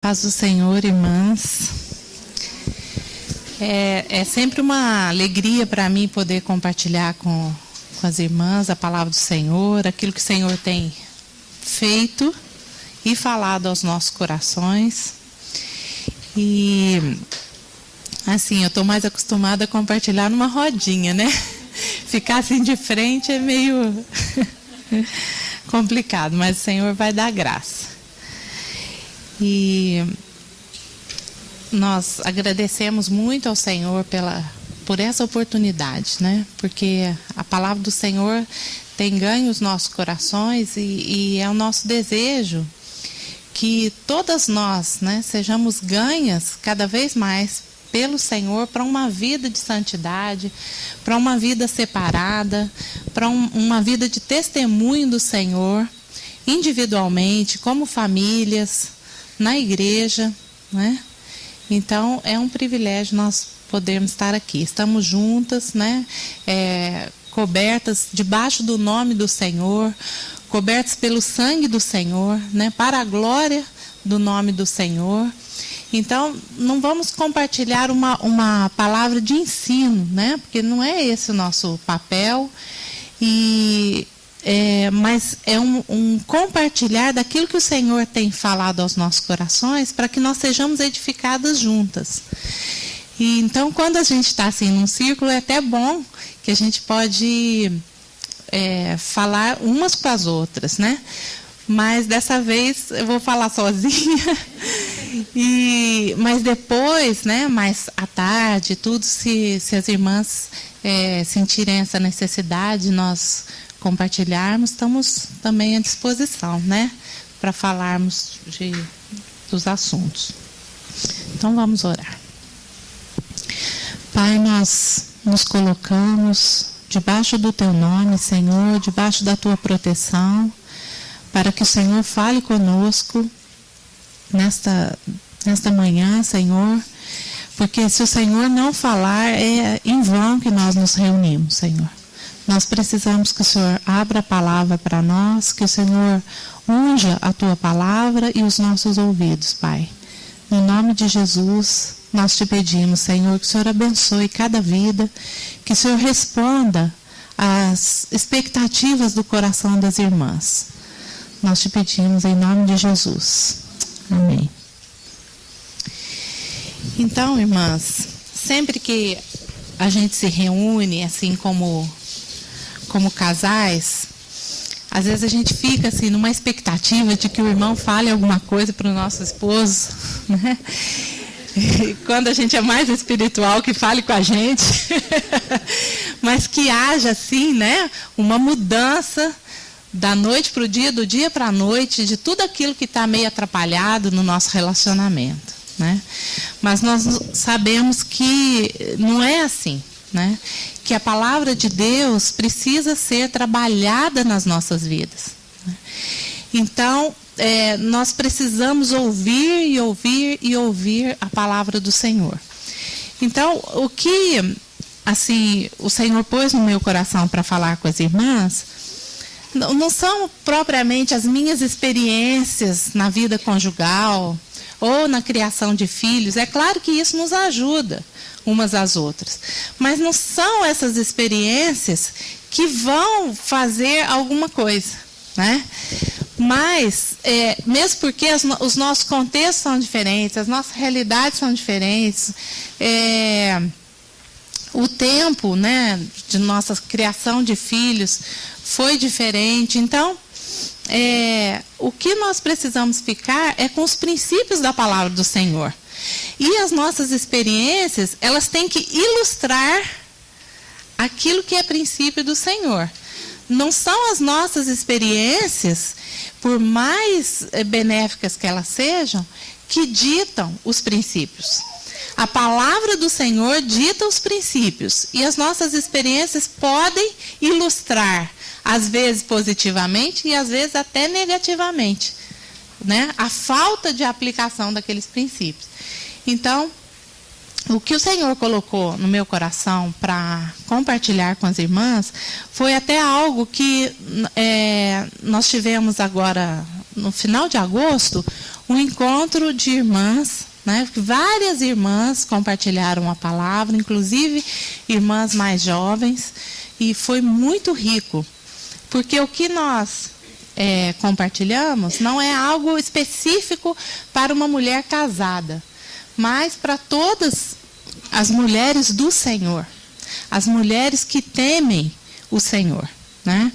Paz do Senhor, irmãs. É sempre uma alegria para mim poder compartilhar com as irmãs a palavra do Senhor, aquilo que o Senhor tem feito e falado aos nossos corações. E, assim, eu estou mais acostumada a compartilhar numa rodinha, né? Ficar assim de frente é meio complicado, mas o Senhor vai dar graça. E nós agradecemos muito ao Senhor por essa oportunidade, né? Porque a palavra do Senhor tem ganho os nossos corações e é o nosso desejo que todas nós, né, sejamos ganhas cada vez mais pelo Senhor para uma vida de santidade, para uma vida separada, para uma vida de testemunho do Senhor, individualmente, como famílias, na igreja, né? Então é um privilégio nós podermos estar aqui. Estamos juntas, né? Cobertas debaixo do nome do Senhor, cobertas pelo sangue do Senhor, né? Para a glória do nome do Senhor. Então não vamos compartilhar uma palavra de ensino, né? Porque não é esse o nosso papel. Mas é um compartilhar daquilo que o Senhor tem falado aos nossos corações para que nós sejamos edificadas juntas. E então, quando a gente está assim num círculo, é até bom que a gente pode falar umas com as outras, né? Mas dessa vez eu vou falar sozinha. Mas depois, né, mais à tarde, tudo, se as irmãs sentirem essa necessidade, nós compartilharmos, estamos também à disposição, né, para falarmos dos assuntos. Então vamos orar. Pai, nós nos colocamos debaixo do Teu nome, Senhor, debaixo da Tua proteção, para que o Senhor fale conosco nesta manhã, Senhor, porque se o Senhor não falar, é em vão que nós nos reunimos, Senhor. Nós precisamos que o Senhor abra a palavra para nós, que o Senhor unja a Tua palavra e os nossos ouvidos, Pai. No nome de Jesus, nós te pedimos, Senhor, que o Senhor abençoe cada vida, que o Senhor responda às expectativas do coração das irmãs. Nós te pedimos em nome de Jesus. Amém. Então, irmãs, sempre que a gente se reúne, assim como casais, às vezes a gente fica assim numa expectativa de que o irmão fale alguma coisa para o nosso esposo, né? E quando a gente é mais espiritual, que fale com a gente, mas que haja assim, né, uma mudança da noite para o dia, do dia para a noite, de tudo aquilo que está meio atrapalhado no nosso relacionamento, né? Mas nós sabemos que não é assim, né? Que a palavra de Deus precisa ser trabalhada nas nossas vidas, né? Então, nós precisamos ouvir e ouvir e ouvir a palavra do Senhor. Então, o que assim, o Senhor pôs no meu coração para falar com as irmãs, não são propriamente as minhas experiências na vida conjugal ou na criação de filhos. É claro que isso nos ajuda umas às outras, mas não são essas experiências que vão fazer alguma coisa, né? Mas, mesmo porque os nossos contextos são diferentes, as nossas realidades são diferentes, o tempo, né, de nossa criação de filhos foi diferente. Então, o que nós precisamos ficar é com os princípios da palavra do Senhor. E as nossas experiências, elas têm que ilustrar aquilo que é princípio do Senhor. Não são as nossas experiências, por mais benéficas que elas sejam, que ditam os princípios. A palavra do Senhor dita os princípios e as nossas experiências podem ilustrar, às vezes positivamente e às vezes até negativamente, né? A falta de aplicação daqueles princípios. Então, o que o Senhor colocou no meu coração para compartilhar com as irmãs foi até algo que nós tivemos agora, no final de agosto, um encontro de irmãs, né? Várias irmãs compartilharam a palavra, inclusive irmãs mais jovens, e foi muito rico, porque o que nós compartilhamos não é algo específico para uma mulher casada, mas para todas as mulheres do Senhor, as mulheres que temem o Senhor, né?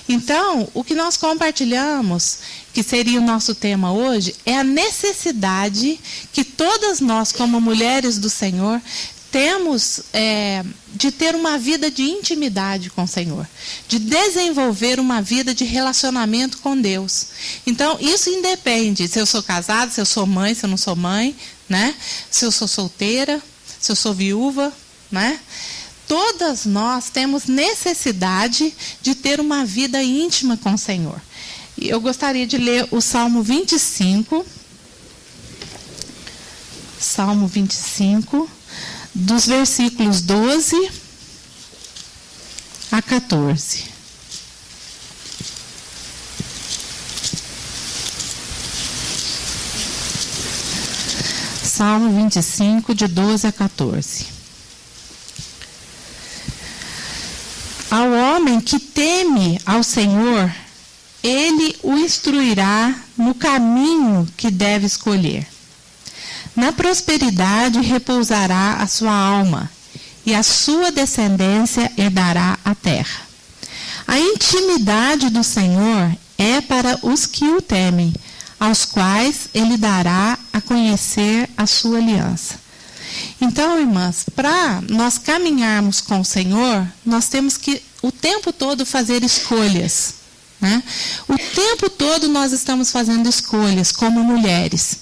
Então, o que nós compartilhamos, que seria o nosso tema hoje, é a necessidade que todas nós, como mulheres do Senhor, temos de ter uma vida de intimidade com o Senhor, de desenvolver uma vida de relacionamento com Deus. Então, isso independe se eu sou casada, se eu sou mãe, se eu não sou mãe, né? Se eu sou solteira, se eu sou viúva, né? Todas nós temos necessidade de ter uma vida íntima com o Senhor. E eu gostaria de ler o Salmo 25. Salmo 25, dos versículos 12 a 14. Salmo 25, de 12 a 14. Ao homem que teme ao Senhor, ele o instruirá no caminho que deve escolher. Na prosperidade repousará a sua alma, e a sua descendência herdará a terra. A intimidade do Senhor é para os que o temem, aos quais ele dará a conhecer a sua aliança. Então, irmãs, para nós caminharmos com o Senhor, nós temos que o tempo todo fazer escolhas, né? O tempo todo nós estamos fazendo escolhas como mulheres.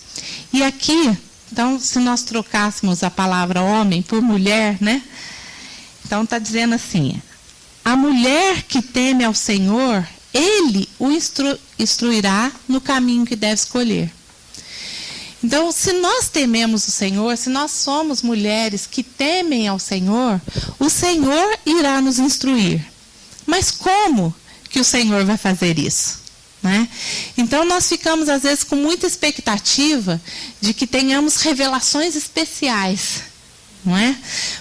E aqui, então, se nós trocássemos a palavra homem por mulher, né? Então está dizendo assim: a mulher que teme ao Senhor, ele o instruirá no caminho que deve escolher. Então, se nós tememos o Senhor, se nós somos mulheres que temem ao Senhor, o Senhor irá nos instruir. Mas como que o Senhor vai fazer isso, né? Então, nós ficamos, às vezes, com muita expectativa de que tenhamos revelações especiais, não é?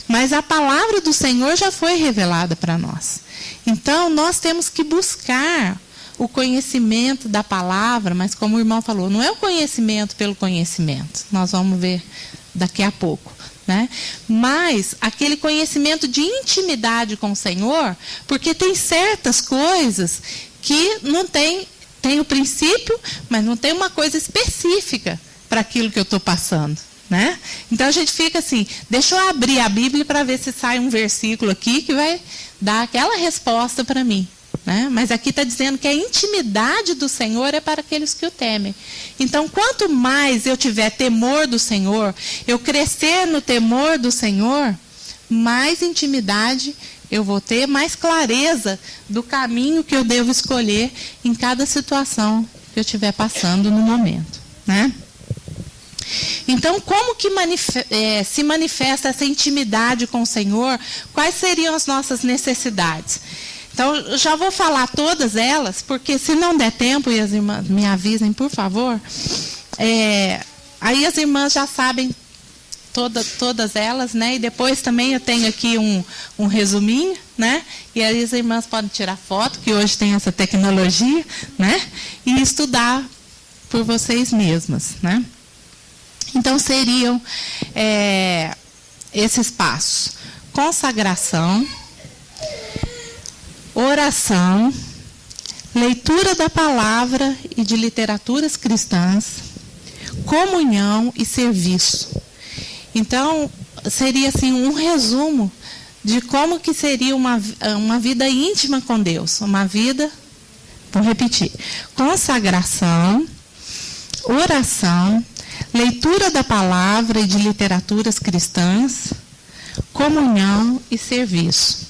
Mas a palavra do Senhor já foi revelada para nós. Então, nós temos que buscar o conhecimento da palavra, mas como o irmão falou, não é o conhecimento pelo conhecimento. Nós vamos ver daqui a pouco, né? Mas aquele conhecimento de intimidade com o Senhor, porque tem certas coisas que não tem o princípio, mas não tem uma coisa específica para aquilo que eu estou passando, né? Então a gente fica assim, deixa eu abrir a Bíblia para ver se sai um versículo aqui que vai dar aquela resposta para mim. Né? Mas aqui está dizendo que a intimidade do Senhor é para aqueles que o temem. Então, quanto mais eu tiver temor do Senhor, eu crescer no temor do Senhor, mais intimidade eu vou ter, mais clareza do caminho que eu devo escolher em cada situação que eu estiver passando no momento, né? Então, como que se manifesta essa intimidade com o Senhor? Quais seriam as nossas necessidades? Então, eu já vou falar todas elas, porque se não der tempo, e as irmãs me avisem, por favor, aí as irmãs já sabem todas elas, né? E depois também eu tenho aqui um resuminho, né? E aí as irmãs podem tirar foto, que hoje tem essa tecnologia, né? E estudar por vocês mesmas, né? Então, seriam esses passos: consagração, oração, leitura da palavra e de literaturas cristãs, comunhão e serviço. Então, seria assim um resumo de como que seria uma vida íntima com Deus. Uma vida, vou repetir: consagração, oração, leitura da palavra e de literaturas cristãs, comunhão e serviço.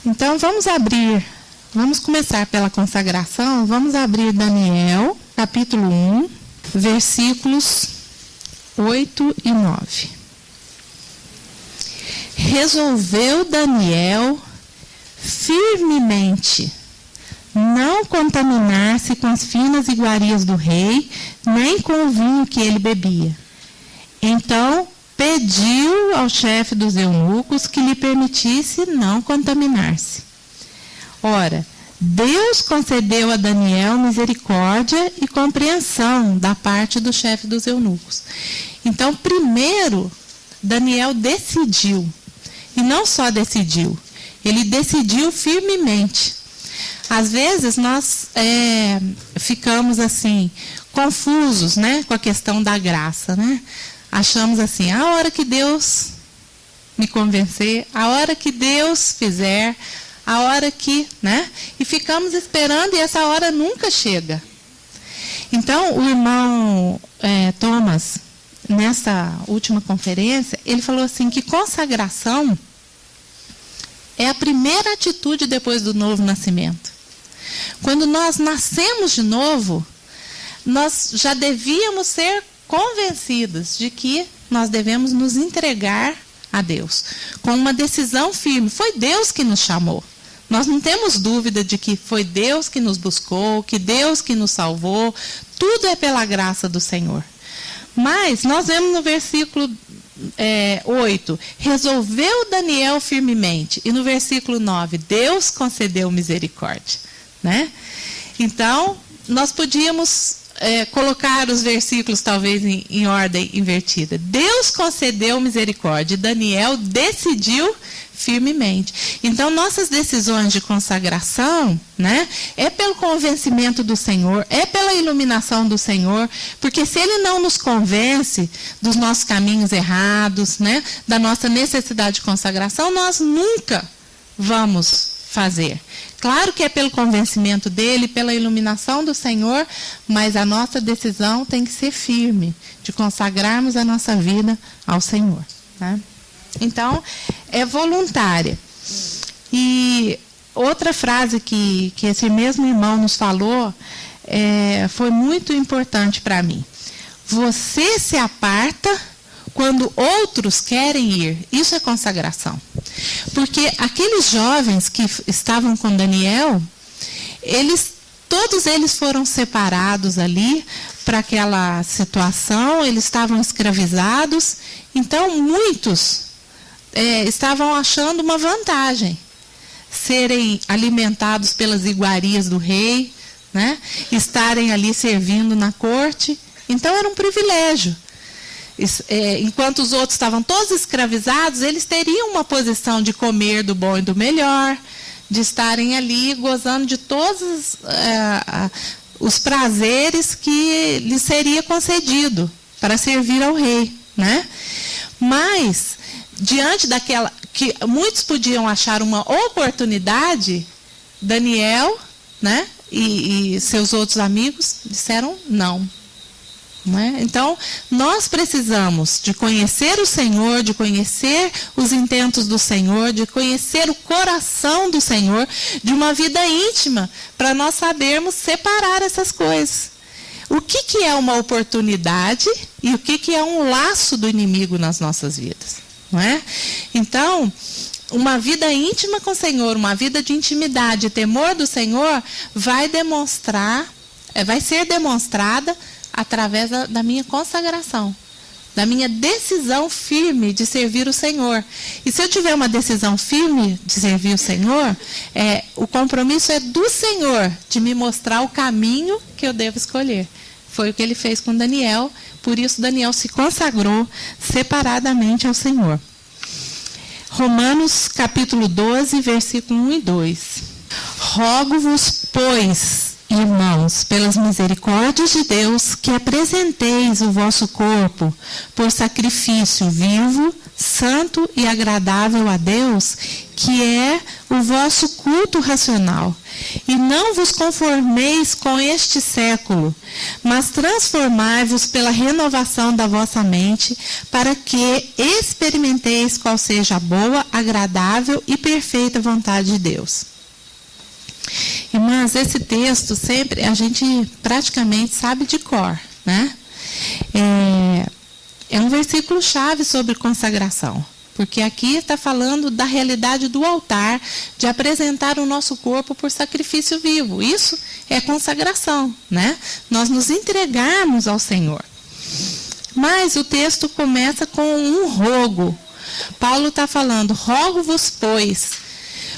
Então, vamos começar pela consagração. Vamos abrir Daniel, capítulo 1, versículos 8 e 9. Resolveu Daniel firmemente não contaminar-se com as finas iguarias do rei, nem com o vinho que ele bebia. Então pediu ao chefe dos eunucos que lhe permitisse não contaminar-se. Ora, Deus concedeu a Daniel misericórdia e compreensão da parte do chefe dos eunucos. Então, primeiro, Daniel decidiu. E não só decidiu, ele decidiu firmemente. Às vezes, nós ficamos assim, confusos, né, com a questão da graça, né? Achamos assim, a hora que Deus me convencer, a hora que Deus fizer, a hora que, né? E ficamos esperando e essa hora nunca chega. Então, o irmão Thomas, nessa última conferência, ele falou assim que consagração é a primeira atitude depois do novo nascimento. Quando nós nascemos de novo, nós já devíamos ser convencidos de que nós devemos nos entregar a Deus, com uma decisão firme. Foi Deus que nos chamou. Nós não temos dúvida de que foi Deus que nos buscou, que Deus que nos salvou. Tudo é pela graça do Senhor. Mas nós vemos no versículo 8, resolveu Daniel firmemente. E no versículo 9, Deus concedeu misericórdia. Né? Então, nós podíamos colocar os versículos talvez em ordem invertida. Deus concedeu misericórdia, Daniel decidiu firmemente. Então, nossas decisões de consagração, né, é pelo convencimento do Senhor, é pela iluminação do Senhor, porque se Ele não nos convence dos nossos caminhos errados, né, da nossa necessidade de consagração, nós nunca vamos fazer. Claro que é pelo convencimento dele, pela iluminação do Senhor, mas a nossa decisão tem que ser firme, de consagrarmos a nossa vida ao Senhor. Né? Então, é voluntária. E outra frase que esse mesmo irmão nos falou foi muito importante para mim. Você se aparta quando outros querem ir. Isso é consagração. Porque aqueles jovens que estavam com Daniel, todos eles foram separados ali para aquela situação, eles estavam escravizados. Então, muitos estavam achando uma vantagem serem alimentados pelas iguarias do rei, né? Estarem ali servindo na corte. Então, era um privilégio. Enquanto os outros estavam todos escravizados, eles teriam uma posição de comer do bom e do melhor, de estarem ali gozando de todos os prazeres que lhes seria concedido para servir ao rei, né? Mas, diante daquela que muitos podiam achar uma oportunidade, Daniel, né, e seus outros amigos disseram não. Então, nós precisamos de conhecer o Senhor, de conhecer os intentos do Senhor, de conhecer o coração do Senhor, de uma vida íntima, para nós sabermos separar essas coisas. O que é uma oportunidade e o que é um laço do inimigo nas nossas vidas. Não é? Então, uma vida íntima com o Senhor, uma vida de intimidade e temor do Senhor, vai ser demonstrada através da minha consagração, da minha decisão firme de servir o Senhor. E se eu tiver uma decisão firme de servir o Senhor, o compromisso é do Senhor de me mostrar o caminho que eu devo escolher. Foi o que ele fez com Daniel, por isso Daniel se consagrou separadamente ao Senhor. Romanos capítulo 12, versículo 1 e 2. Rogo-vos, pois, irmãos, pelas misericórdias de Deus, que apresenteis o vosso corpo por sacrifício vivo, santo e agradável a Deus, que é o vosso culto racional. E não vos conformeis com este século, mas transformai-vos pela renovação da vossa mente, para que experimenteis qual seja a boa, agradável e perfeita vontade de Deus. Irmãs, esse texto sempre a gente praticamente sabe de cor, né? É um versículo chave sobre consagração. Porque aqui está falando da realidade do altar, de apresentar o nosso corpo por sacrifício vivo. Isso é consagração, né? Nós nos entregarmos ao Senhor. Mas o texto começa com um rogo. Paulo está falando, rogo-vos, pois,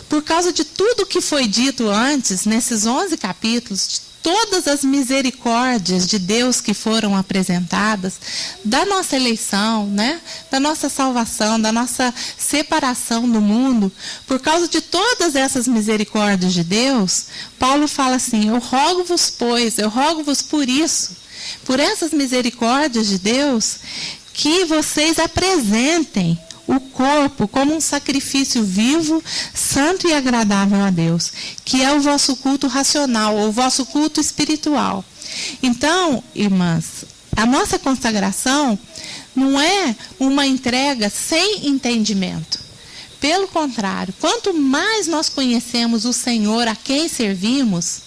por causa de tudo que foi dito antes, nesses 11 capítulos, de todas as misericórdias de Deus que foram apresentadas, da nossa eleição, né? Da nossa salvação, da nossa separação do mundo, por causa de todas essas misericórdias de Deus, Paulo fala assim, eu rogo-vos, pois, eu rogo-vos por isso, por essas misericórdias de Deus, que vocês apresentem o corpo como um sacrifício vivo, santo e agradável a Deus, que é o vosso culto racional, ou o vosso culto espiritual. Então, irmãs, a nossa consagração não é uma entrega sem entendimento. Pelo contrário, quanto mais nós conhecemos o Senhor a quem servimos,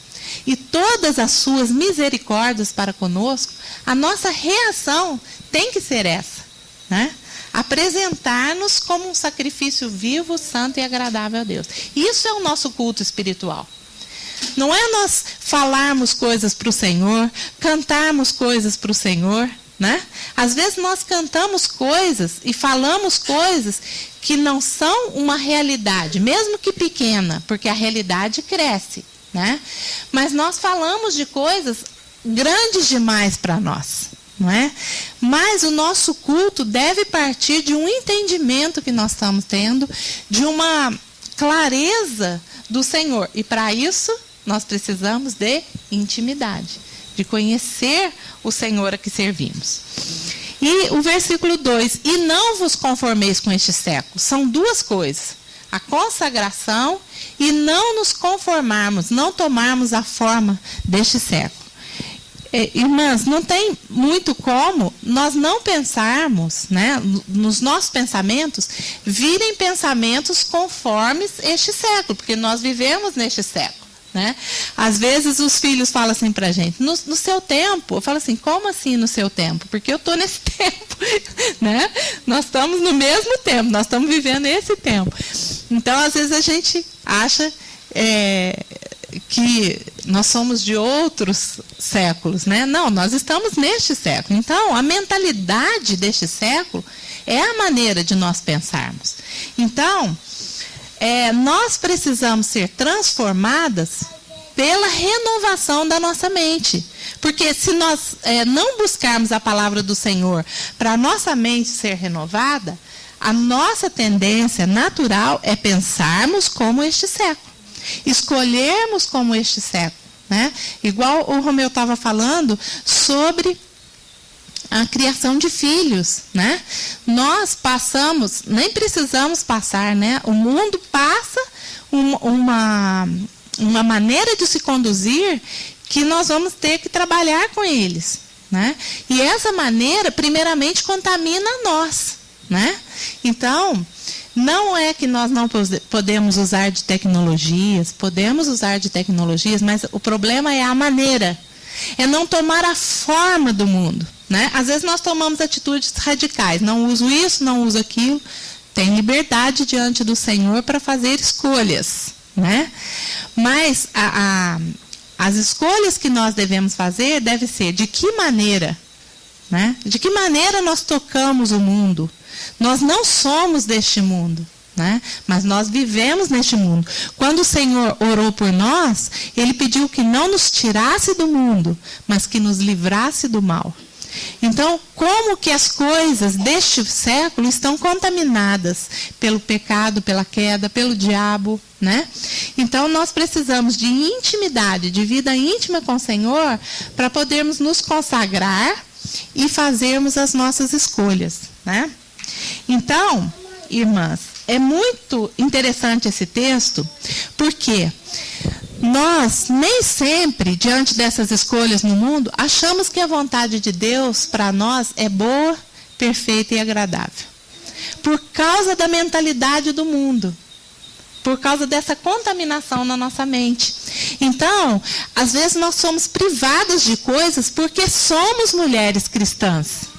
e todas as suas misericórdias para conosco, a nossa reação tem que ser essa, né? Apresentar-nos como um sacrifício vivo, santo e agradável a Deus. Isso é o nosso culto espiritual. Não é nós falarmos coisas para o Senhor, cantarmos coisas para o Senhor, né? Às vezes nós cantamos coisas e falamos coisas que não são uma realidade, mesmo que pequena, porque a realidade cresce, né? Mas nós falamos de coisas grandes demais para nós. Não é? Mas o nosso culto deve partir de um entendimento que nós estamos tendo, de uma clareza do Senhor. E para isso, nós precisamos de intimidade, de conhecer o Senhor a que servimos. E o versículo 2, e não vos conformeis com este século. São duas coisas. A consagração e não nos conformarmos, não tomarmos a forma deste século. Irmãs, não tem muito como nós não pensarmos, né, nos nossos pensamentos, virem pensamentos conformes este século, porque nós vivemos neste século, né? Às vezes os filhos falam assim para a gente, no seu tempo, eu falo assim, como assim no seu tempo? Porque eu estou nesse tempo, né? Nós estamos no mesmo tempo, nós estamos vivendo esse tempo. Então, às vezes a gente acha que nós somos de outros séculos, né? Não, nós estamos neste século. Então, a mentalidade deste século é a maneira de nós pensarmos. Então, nós precisamos ser transformadas pela renovação da nossa mente. Porque se nós não buscarmos a palavra do Senhor para a nossa mente ser renovada, a nossa tendência natural é pensarmos como este século. Escolhermos como este século, né? Igual o Romeu estava falando sobre a criação de filhos, né? Nós passamos, nem precisamos passar, né? O mundo passa uma maneira de se conduzir que nós vamos ter que trabalhar com eles, né? E essa maneira, primeiramente, contamina nós, né? Então, não é que nós não podemos usar de tecnologias, podemos usar de tecnologias, mas o problema é a maneira, é não tomar a forma do mundo, né? Às vezes nós tomamos atitudes radicais, não uso isso, não uso aquilo, tem liberdade diante do Senhor para fazer escolhas, né? Mas as escolhas que nós devemos fazer deve ser de que maneira, né? De que maneira nós tocamos o mundo. Nós não somos deste mundo, né? Mas nós vivemos neste mundo. Quando o Senhor orou por nós, Ele pediu que não nos tirasse do mundo, mas que nos livrasse do mal. Então, como que as coisas deste século estão contaminadas pelo pecado, pela queda, pelo diabo, né? Então, nós precisamos de intimidade, de vida íntima com o Senhor, para podermos nos consagrar e fazermos as nossas escolhas, né? Então, irmãs, é muito interessante esse texto, porque nós nem sempre, diante dessas escolhas no mundo, achamos que a vontade de Deus para nós é boa, perfeita e agradável. Por causa da mentalidade do mundo, por causa dessa contaminação na nossa mente. Então, às vezes nós somos privadas de coisas porque somos mulheres cristãs,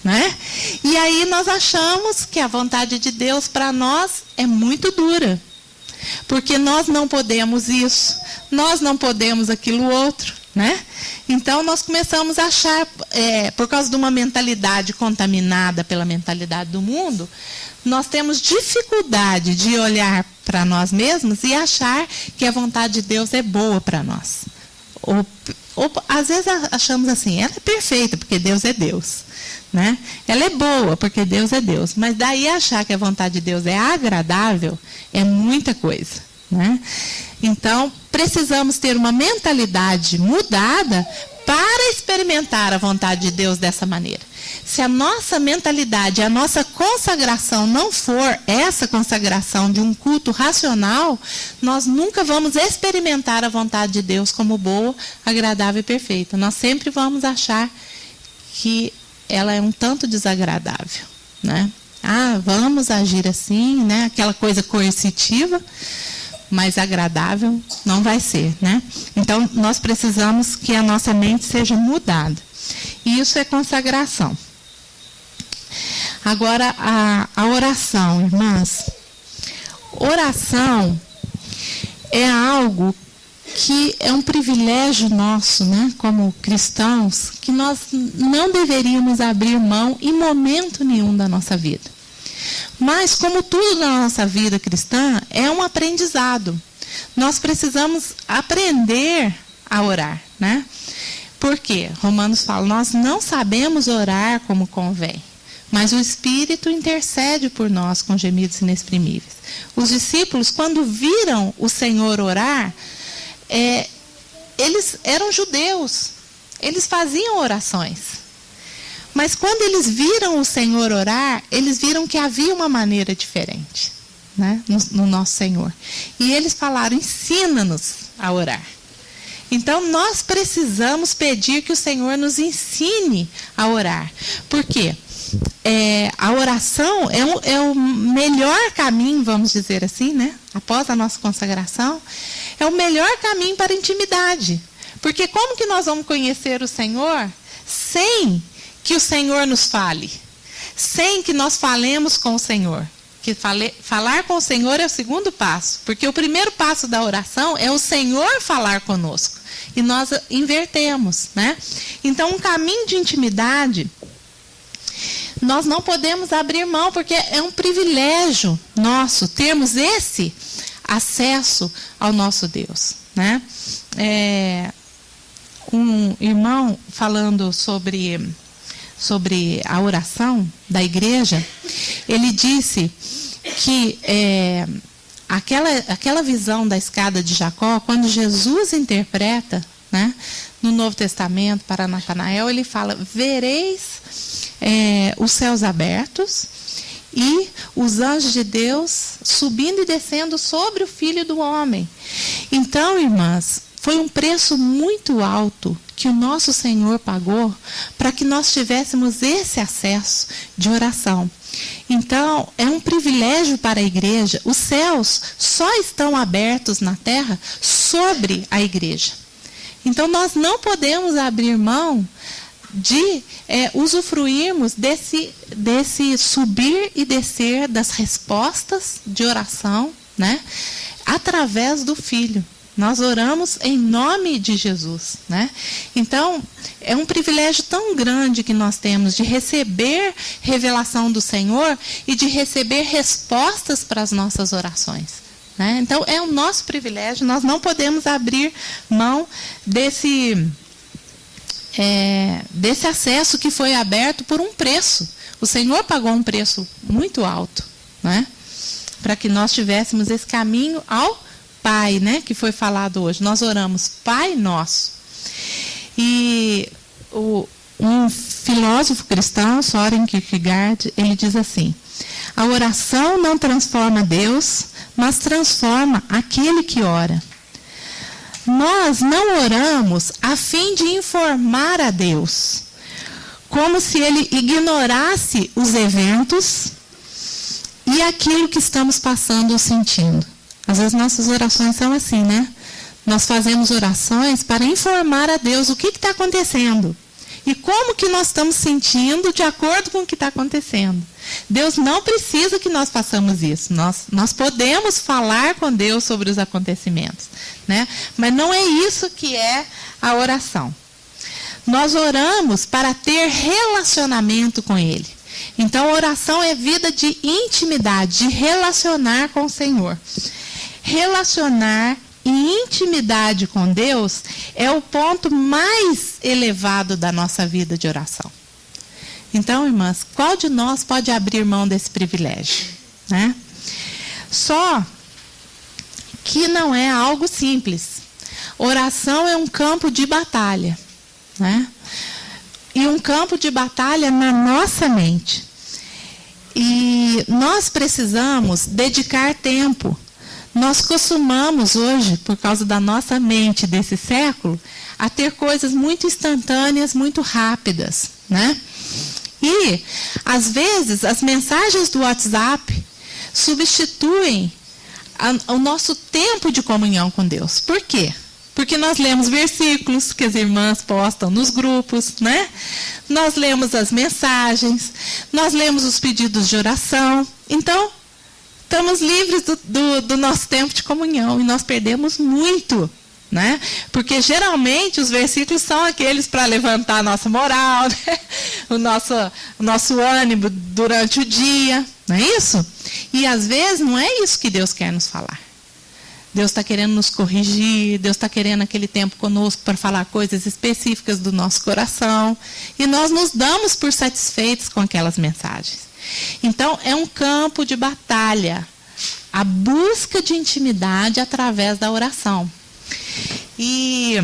né? E aí nós achamos que a vontade de Deus para nós é muito dura. Porque nós não podemos isso, nós não podemos aquilo outro, né? Então nós começamos a achar, por causa de uma mentalidade contaminada pela mentalidade do mundo, nós temos dificuldade de olhar para nós mesmos e achar que a vontade de Deus é boa para nós. Ou às vezes achamos assim, ela é perfeita porque Deus é Deus, né? Ela é boa porque Deus é Deus, mas daí achar que a vontade de Deus é agradável é muita coisa, né? Então precisamos ter uma mentalidade mudada para experimentar a vontade de Deus dessa maneira. Se a nossa mentalidade, a nossa consagração não for essa consagração de um culto racional, nós nunca vamos experimentar a vontade de Deus como boa, agradável e perfeita. Nós sempre vamos achar que ela é um tanto desagradável, né? Vamos agir assim, né? Aquela coisa coercitiva, mas agradável não vai ser, né? Então, nós precisamos que a nossa mente seja mudada. E isso é consagração. Agora, a oração, irmãs. Oração é algo que é um privilégio nosso, né, como cristãos, que nós não deveríamos abrir mão em momento nenhum da nossa vida. Mas, como tudo na nossa vida cristã, é um aprendizado. Nós precisamos aprender a orar, né? Por quê? Romanos fala, nós não sabemos orar como convém, mas o Espírito intercede por nós com gemidos inexprimíveis. Os discípulos, quando viram o Senhor orar, eles eram judeus, eles faziam orações. Mas quando eles viram o Senhor orar, eles viram que havia uma maneira diferente, né, no nosso Senhor. E eles falaram, ensina-nos a orar. Então, nós precisamos pedir que o Senhor nos ensine a orar. Por quê? A oração é o melhor caminho, vamos dizer assim, né? Após a nossa consagração, é o melhor caminho para a intimidade. Porque como que nós vamos conhecer o Senhor sem que o Senhor nos fale? Sem que nós falemos com o Senhor. Que falar com o Senhor é o segundo passo. Porque o primeiro passo da oração é o Senhor falar conosco. E nós invertemos, né? Então, um caminho de intimidade, nós não podemos abrir mão, porque é um privilégio nosso termos esse acesso ao nosso Deus, né? Um irmão falando sobre a oração da igreja, ele disse que aquela visão da escada de Jacó, quando Jesus interpreta, né, no Novo Testamento para Natanael, ele fala, vereis os céus abertos e os anjos de Deus subindo e descendo sobre o Filho do Homem. Então, irmãs, foi um preço muito alto que o nosso Senhor pagou para que nós tivéssemos esse acesso de oração. Então, é um privilégio para a igreja. Os céus só estão abertos na terra sobre a igreja. Então, nós não podemos abrir mão de usufruirmos desse subir e descer das respostas de oração, né, através do Filho. Nós oramos em nome de Jesus, né? Então, é um privilégio tão grande que nós temos de receber revelação do Senhor e de receber respostas para as nossas orações, né? Então, é o nosso privilégio, nós não podemos abrir mão desse acesso que foi aberto por um preço. O Senhor pagou um preço muito alto, né? Para que nós tivéssemos esse caminho ao Pai, né, que foi falado hoje. Nós oramos Pai Nosso. E um filósofo cristão, Søren Kierkegaard, ele diz assim, a oração não transforma Deus, mas transforma aquele que ora. Nós não oramos a fim de informar a Deus, como se Ele ignorasse os eventos e aquilo que estamos passando ou sentindo. Às vezes nossas orações são assim, né? Nós fazemos orações para informar a Deus o que está acontecendo. e como que nós estamos sentindo de acordo com o que está acontecendo. Deus não precisa que nós façamos isso. Nós podemos falar com Deus sobre os acontecimentos, né? Mas não é isso que é a oração. Nós oramos para ter relacionamento com Ele. Então, a oração é vida de intimidade, de relacionar com o Senhor. Relacionar e intimidade com Deus é o ponto mais elevado da nossa vida de oração. Então, irmãs, qual de nós pode abrir mão desse privilégio, né? Só que não é algo simples. Oração é um campo de batalha, né? E um campo de batalha na nossa mente. E nós precisamos dedicar tempo. Nós costumamos hoje, por causa da nossa mente desse século, a ter coisas muito instantâneas, muito rápidas, né? E, às vezes, as mensagens do WhatsApp substituem o nosso tempo de comunhão com Deus. Por quê? Porque nós lemos versículos que as irmãs postam nos grupos, né? Nós lemos as mensagens, nós lemos os pedidos de oração. Então, estamos livres do nosso tempo de comunhão e nós perdemos muito, né? Porque geralmente os versículos são aqueles para levantar a nossa moral, né? o nosso ânimo durante o dia, não é isso? E às vezes não é isso que Deus quer nos falar. Deus está querendo nos corrigir, Deus está querendo aquele tempo conosco para falar coisas específicas do nosso coração. E nós nos damos por satisfeitos com aquelas mensagens. Então, é um campo de batalha, a busca de intimidade através da oração. E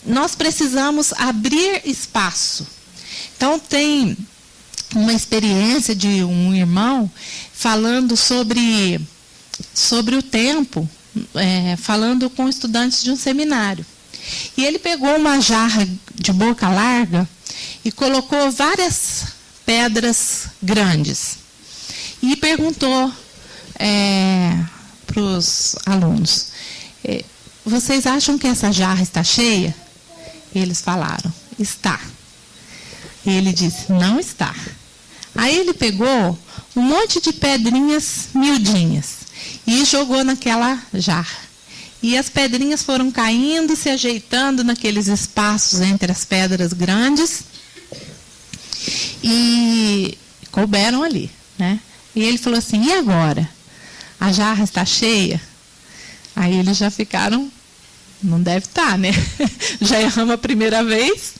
nós precisamos abrir espaço. Então, tem uma experiência de um irmão falando sobre o tempo, falando com estudantes de um seminário. E ele pegou uma jarra de boca larga e colocou várias pedras grandes. E perguntou para os alunos, vocês acham que essa jarra está cheia? E eles falaram, está. E ele disse, não está. Aí ele pegou um monte de pedrinhas miudinhas e jogou naquela jarra. E as pedrinhas foram caindo, se ajeitando naqueles espaços entre as pedras grandes e couberam ali, né? E ele falou assim, e agora? A jarra está cheia? Aí eles já ficaram, não deve estar, né? Já erramos a primeira vez,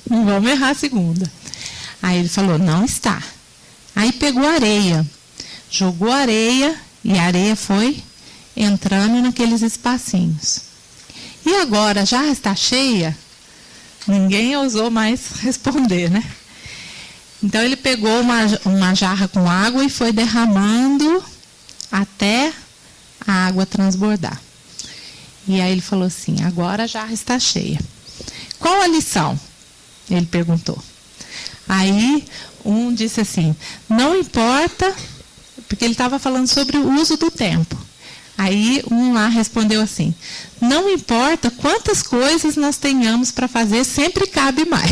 não vamos errar a segunda. Aí ele falou, não está. Aí pegou areia, jogou areia e a areia foi entrando naqueles espacinhos. E agora, a jarra está cheia? Ninguém ousou mais responder, né? Então ele pegou uma jarra com água e foi derramando até a água transbordar. E aí ele falou assim, agora a jarra está cheia. Qual a lição? Ele perguntou. Aí um disse assim, não importa, porque ele estava falando sobre o uso do tempo. Aí um lá respondeu assim, não importa quantas coisas nós tenhamos para fazer, sempre cabe mais.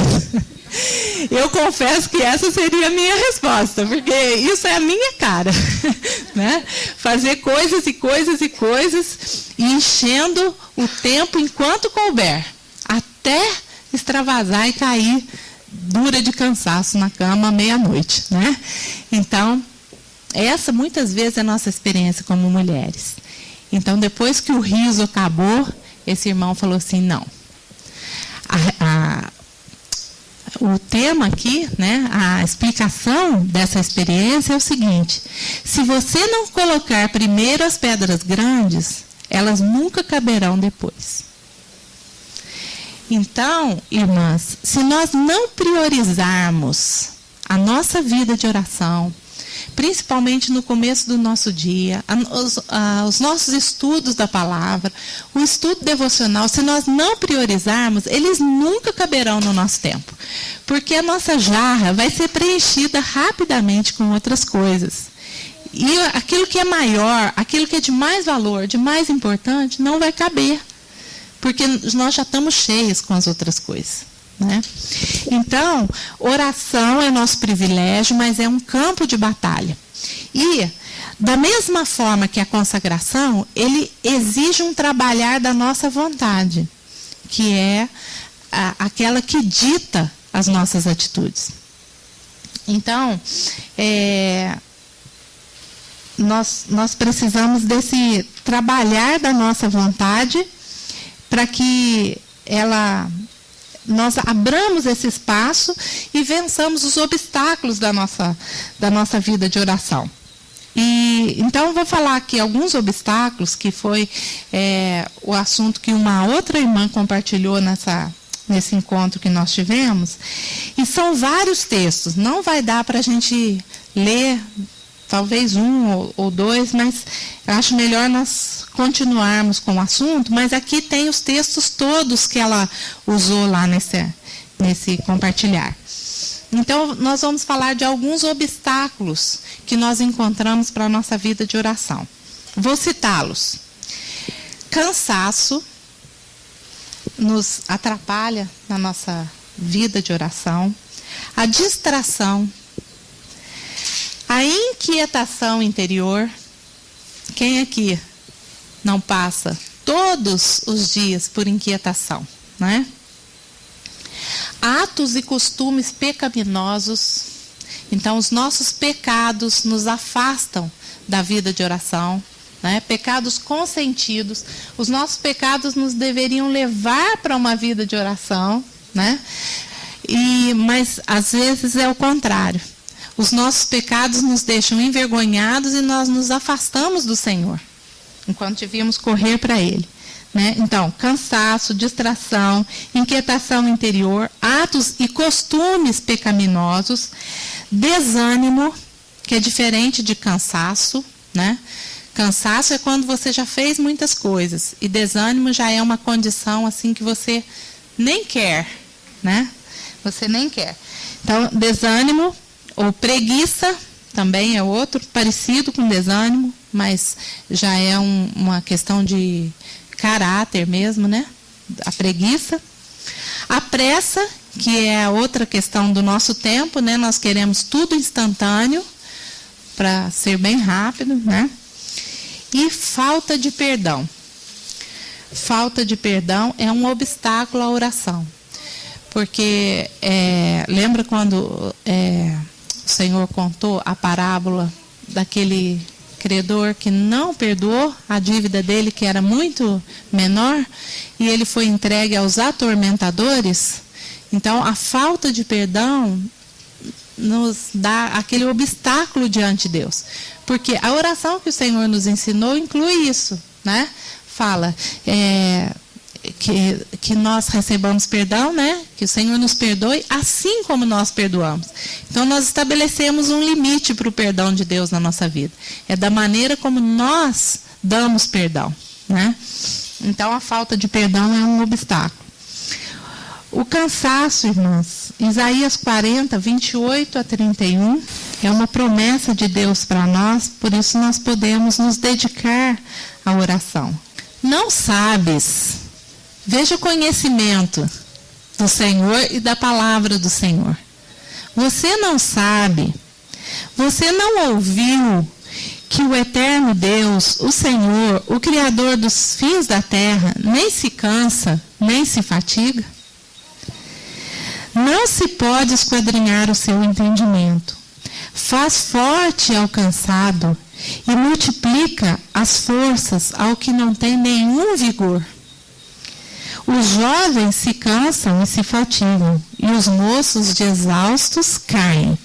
Eu confesso que essa seria a minha resposta, porque isso é a minha cara, né? Fazer coisas e coisas e coisas, e enchendo o tempo enquanto couber, até extravasar e cair dura de cansaço na cama à meia-noite, né? Então, essa muitas vezes é a nossa experiência como mulheres. Então, depois que o riso acabou, esse irmão falou assim, não. O tema aqui, né, a explicação dessa experiência é o seguinte, se você não colocar primeiro as pedras grandes, elas nunca caberão depois. Então, irmãs, se nós não priorizarmos a nossa vida de oração, principalmente no começo do nosso dia, os nossos estudos da palavra, o estudo devocional, se nós não priorizarmos, eles nunca caberão no nosso tempo. Porque a nossa jarra vai ser preenchida rapidamente com outras coisas. E aquilo que é maior, aquilo que é de mais valor, de mais importante, não vai caber. Porque nós já estamos cheios com as outras coisas, né? Então, oração é nosso privilégio, mas é um campo de batalha. E, da mesma forma que a consagração, ele exige um trabalhar da nossa vontade, que é aquela que dita as nossas atitudes. Então, nós precisamos desse trabalhar da nossa vontade para que nós abramos esse espaço e vençamos os obstáculos da nossa vida de oração. Então, vou falar aqui alguns obstáculos, que foi o assunto que uma outra irmã compartilhou nesse encontro que nós tivemos. E são vários textos, não vai dar para a gente ler, talvez um ou dois, mas eu acho melhor nós continuarmos com o assunto, mas aqui tem os textos todos que ela usou lá nesse compartilhar. Então, nós vamos falar de alguns obstáculos que nós encontramos para a nossa vida de oração. Vou citá-los. Cansaço nos atrapalha na nossa vida de oração. A distração. A inquietação interior. Quem aqui não passa todos os dias por inquietação, né? Atos e costumes pecaminosos. Então, os nossos pecados nos afastam da vida de oração, né? Pecados consentidos. Os nossos pecados nos deveriam levar para uma vida de oração, né? Mas, às vezes, é o contrário. Os nossos pecados nos deixam envergonhados e nós nos afastamos do Senhor, enquanto devíamos correr para Ele. Né? Então, cansaço, distração, inquietação interior, atos e costumes pecaminosos, desânimo, que é diferente de cansaço, né? Cansaço é quando você já fez muitas coisas, e desânimo já é uma condição assim que você nem quer, né? Você nem quer. Então, desânimo ou preguiça também é outro, parecido com desânimo, mas já é uma questão de caráter mesmo, né? A preguiça. A pressa, que é a outra questão do nosso tempo, né? Nós queremos tudo instantâneo, para ser bem rápido, né? E falta de perdão. Falta de perdão é um obstáculo à oração. Porque, lembra quando o Senhor contou a parábola daquele credor que não perdoou a dívida dele, que era muito menor, e ele foi entregue aos atormentadores? Então, a falta de perdão nos dá aquele obstáculo diante de Deus. Porque a oração que o Senhor nos ensinou inclui isso, né? Fala que nós recebamos perdão, né? Que o Senhor nos perdoe assim como nós perdoamos. Então, nós estabelecemos um limite para o perdão de Deus na nossa vida. É da maneira como nós damos perdão, né? Então, a falta de perdão é um obstáculo. O cansaço, irmãs, Isaías 40, 28 a 31, é uma promessa de Deus para nós, por isso nós podemos nos dedicar à oração. Não sabes, veja o conhecimento do Senhor e da palavra do Senhor. Você não sabe, você não ouviu que o eterno Deus, o Senhor, o Criador dos fins da terra, nem se cansa, nem se fatiga? Não se pode esquadrinhar o seu entendimento. Faz forte ao cansado e multiplica as forças ao que não tem nenhum vigor. Os jovens se cansam e se fatigam, e os moços de exaustos caem.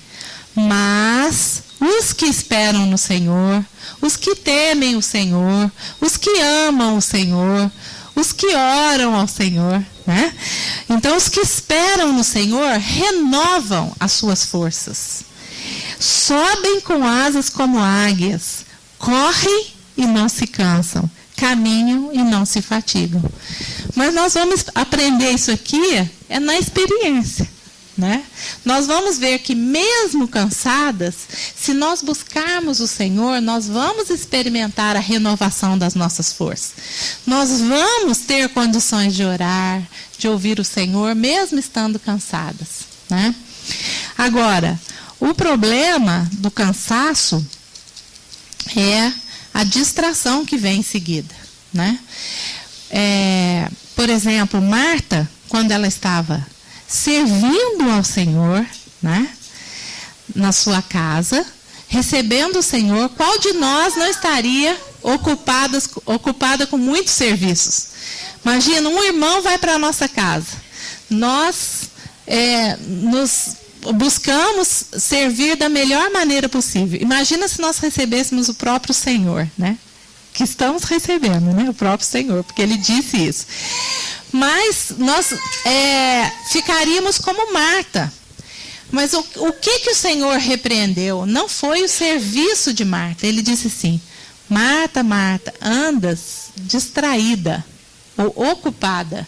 Mas os que esperam no Senhor, os que temem o Senhor, os que amam o Senhor, os que oram ao Senhor, né? Então, os que esperam no Senhor renovam as suas forças. Sobem com asas como águias, correm e não se cansam, caminham e não se fatigam. Mas nós vamos aprender isso aqui na experiência, né? Nós vamos ver que mesmo cansadas, se nós buscarmos o Senhor, nós vamos experimentar a renovação das nossas forças. Nós vamos ter condições de orar, de ouvir o Senhor, mesmo estando cansadas, né? Agora, o problema do cansaço é a distração que vem em seguida, né? Por exemplo, Marta, quando ela estava servindo ao Senhor, né, na sua casa, recebendo o Senhor, qual de nós não estaria ocupada com muitos serviços? Imagina, um irmão vai para a nossa casa. Nós nos buscamos servir da melhor maneira possível. Imagina se nós recebêssemos o próprio Senhor, né? Que estamos recebendo, né? O próprio Senhor, porque Ele disse isso. Mas nós ficaríamos como Marta. Mas o que o Senhor repreendeu? Não foi o serviço de Marta. Ele disse assim: Marta, Marta, andas distraída ou ocupada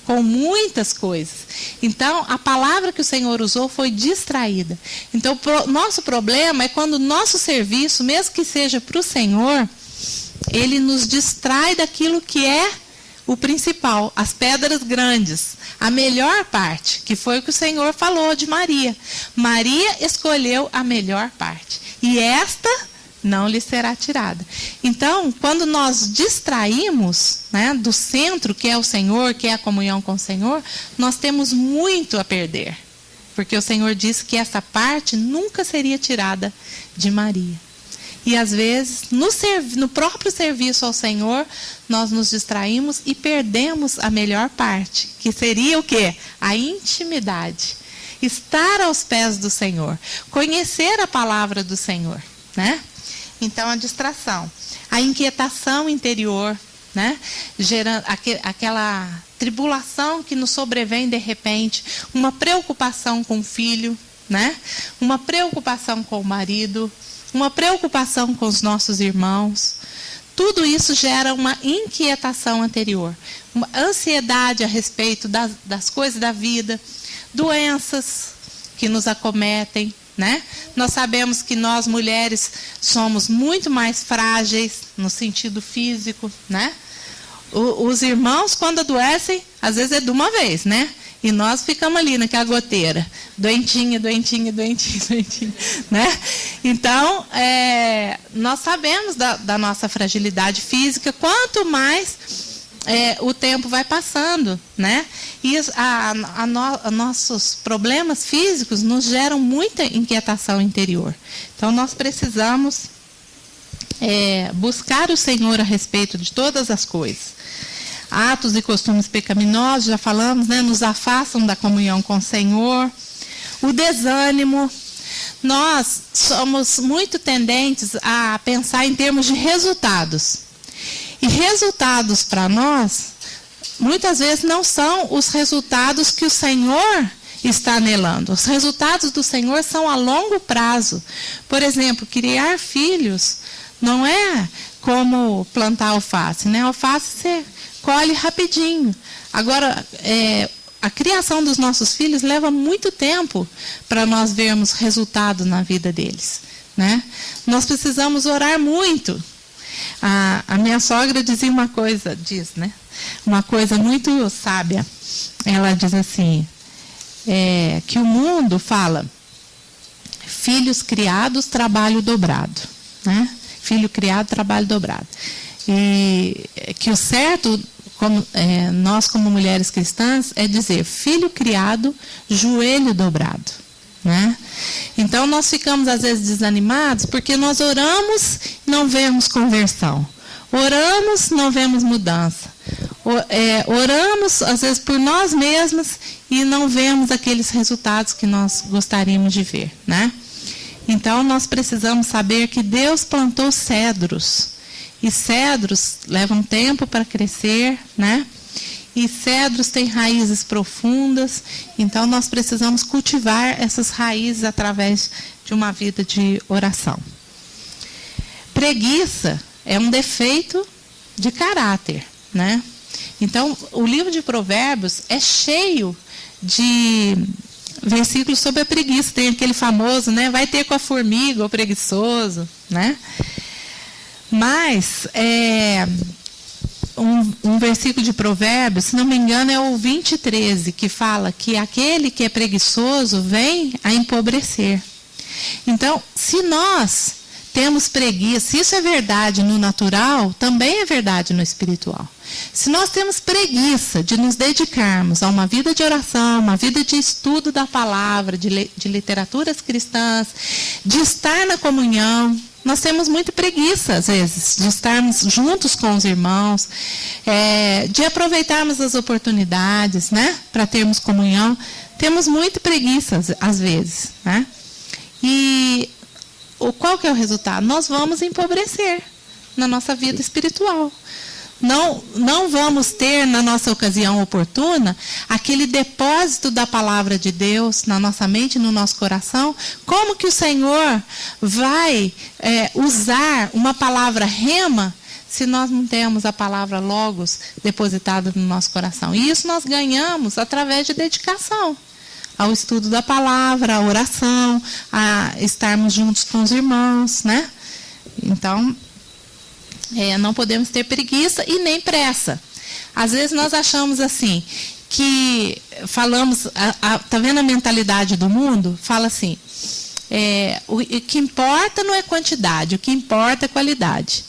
com muitas coisas. Então, a palavra que o Senhor usou foi distraída. Então, nosso problema é quando o nosso serviço, mesmo que seja para o Senhor, ele nos distrai daquilo que é o principal, as pedras grandes, a melhor parte, que foi o que o Senhor falou de Maria. Maria escolheu a melhor parte, e esta não lhe será tirada. Então, quando nós distraímos, né, do centro, que é o Senhor, que é a comunhão com o Senhor, nós temos muito a perder. Porque o Senhor disse que essa parte nunca seria tirada de Maria. E às vezes, no próprio serviço ao Senhor, nós nos distraímos e perdemos a melhor parte, que seria o quê? A intimidade. Estar aos pés do Senhor. Conhecer a palavra do Senhor, né? Então, a distração. A inquietação interior, né? Gerando aquela tribulação que nos sobrevém de repente. Uma preocupação com o filho, né? Uma preocupação com o marido. Uma preocupação com os nossos irmãos. Tudo isso gera uma inquietação anterior. Uma ansiedade a respeito das coisas da vida. Doenças que nos acometem, né? Nós sabemos que nós, mulheres, somos muito mais frágeis no sentido físico, né? Os irmãos, quando adoecem, às vezes é de uma vez, né? E nós ficamos ali naquela goteira, doentinha, né? Então, nós sabemos da nossa fragilidade física, quanto mais o tempo vai passando, né? E nossos problemas físicos nos geram muita inquietação interior. Então, nós precisamos buscar o Senhor a respeito de todas as coisas. Atos e costumes pecaminosos, já falamos, né? Nos afastam da comunhão com o Senhor. O desânimo. Nós somos muito tendentes a pensar em termos de resultados. E resultados para nós, muitas vezes não são os resultados que o Senhor está anelando. Os resultados do Senhor são a longo prazo. Por exemplo, criar filhos não é como plantar alface, né? Alface você colhe rapidinho. Agora, a criação dos nossos filhos leva muito tempo para nós vermos resultado na vida deles, né? Nós precisamos orar muito. A minha sogra dizia uma coisa, né? Uma coisa muito sábia. Ela diz assim, que o mundo fala, filhos criados, trabalho dobrado, né? Filho criado, trabalho dobrado. E que o certo, nós como mulheres cristãs, é dizer, filho criado, joelho dobrado, né? Então, nós ficamos, às vezes, desanimados, porque nós oramos e não vemos conversão. Oramos, não vemos mudança. Oramos, às vezes, por nós mesmos e não vemos aqueles resultados que nós gostaríamos de ver, né? Então, nós precisamos saber que Deus plantou cedros. E cedros levam tempo para crescer, né? E cedros têm raízes profundas. Então, nós precisamos cultivar essas raízes através de uma vida de oração. Preguiça é um defeito de caráter, né? Então, o livro de Provérbios é cheio de versículos sobre a preguiça. Tem aquele famoso, né? Vai ter com a formiga, o preguiçoso, né? Mas, um versículo de Provérbios, se não me engano, é o 20:13, que fala que aquele que é preguiçoso vem a empobrecer. Então, se nós temos preguiça, se isso é verdade no natural, também é verdade no espiritual. Se nós temos preguiça de nos dedicarmos a uma vida de oração, uma vida de estudo da palavra, de literaturas cristãs, de estar na comunhão, nós temos muita preguiça, às vezes, de estarmos juntos com os irmãos, de aproveitarmos as oportunidades, né, para termos comunhão. Temos muita preguiça, às vezes, né? E qual que é o resultado? Nós vamos empobrecer na nossa vida espiritual. Não vamos ter, na nossa ocasião oportuna, aquele depósito da palavra de Deus na nossa mente, no nosso coração. Como que o Senhor vai usar uma palavra rema se nós não temos a palavra logos depositada no nosso coração? E isso nós ganhamos através de dedicação ao estudo da palavra, à oração, a estarmos juntos com os irmãos, né? Então, não podemos ter preguiça e nem pressa. Às vezes nós achamos assim, que falamos, tá vendo a mentalidade do mundo? Fala assim, o que importa não é quantidade, o que importa é qualidade.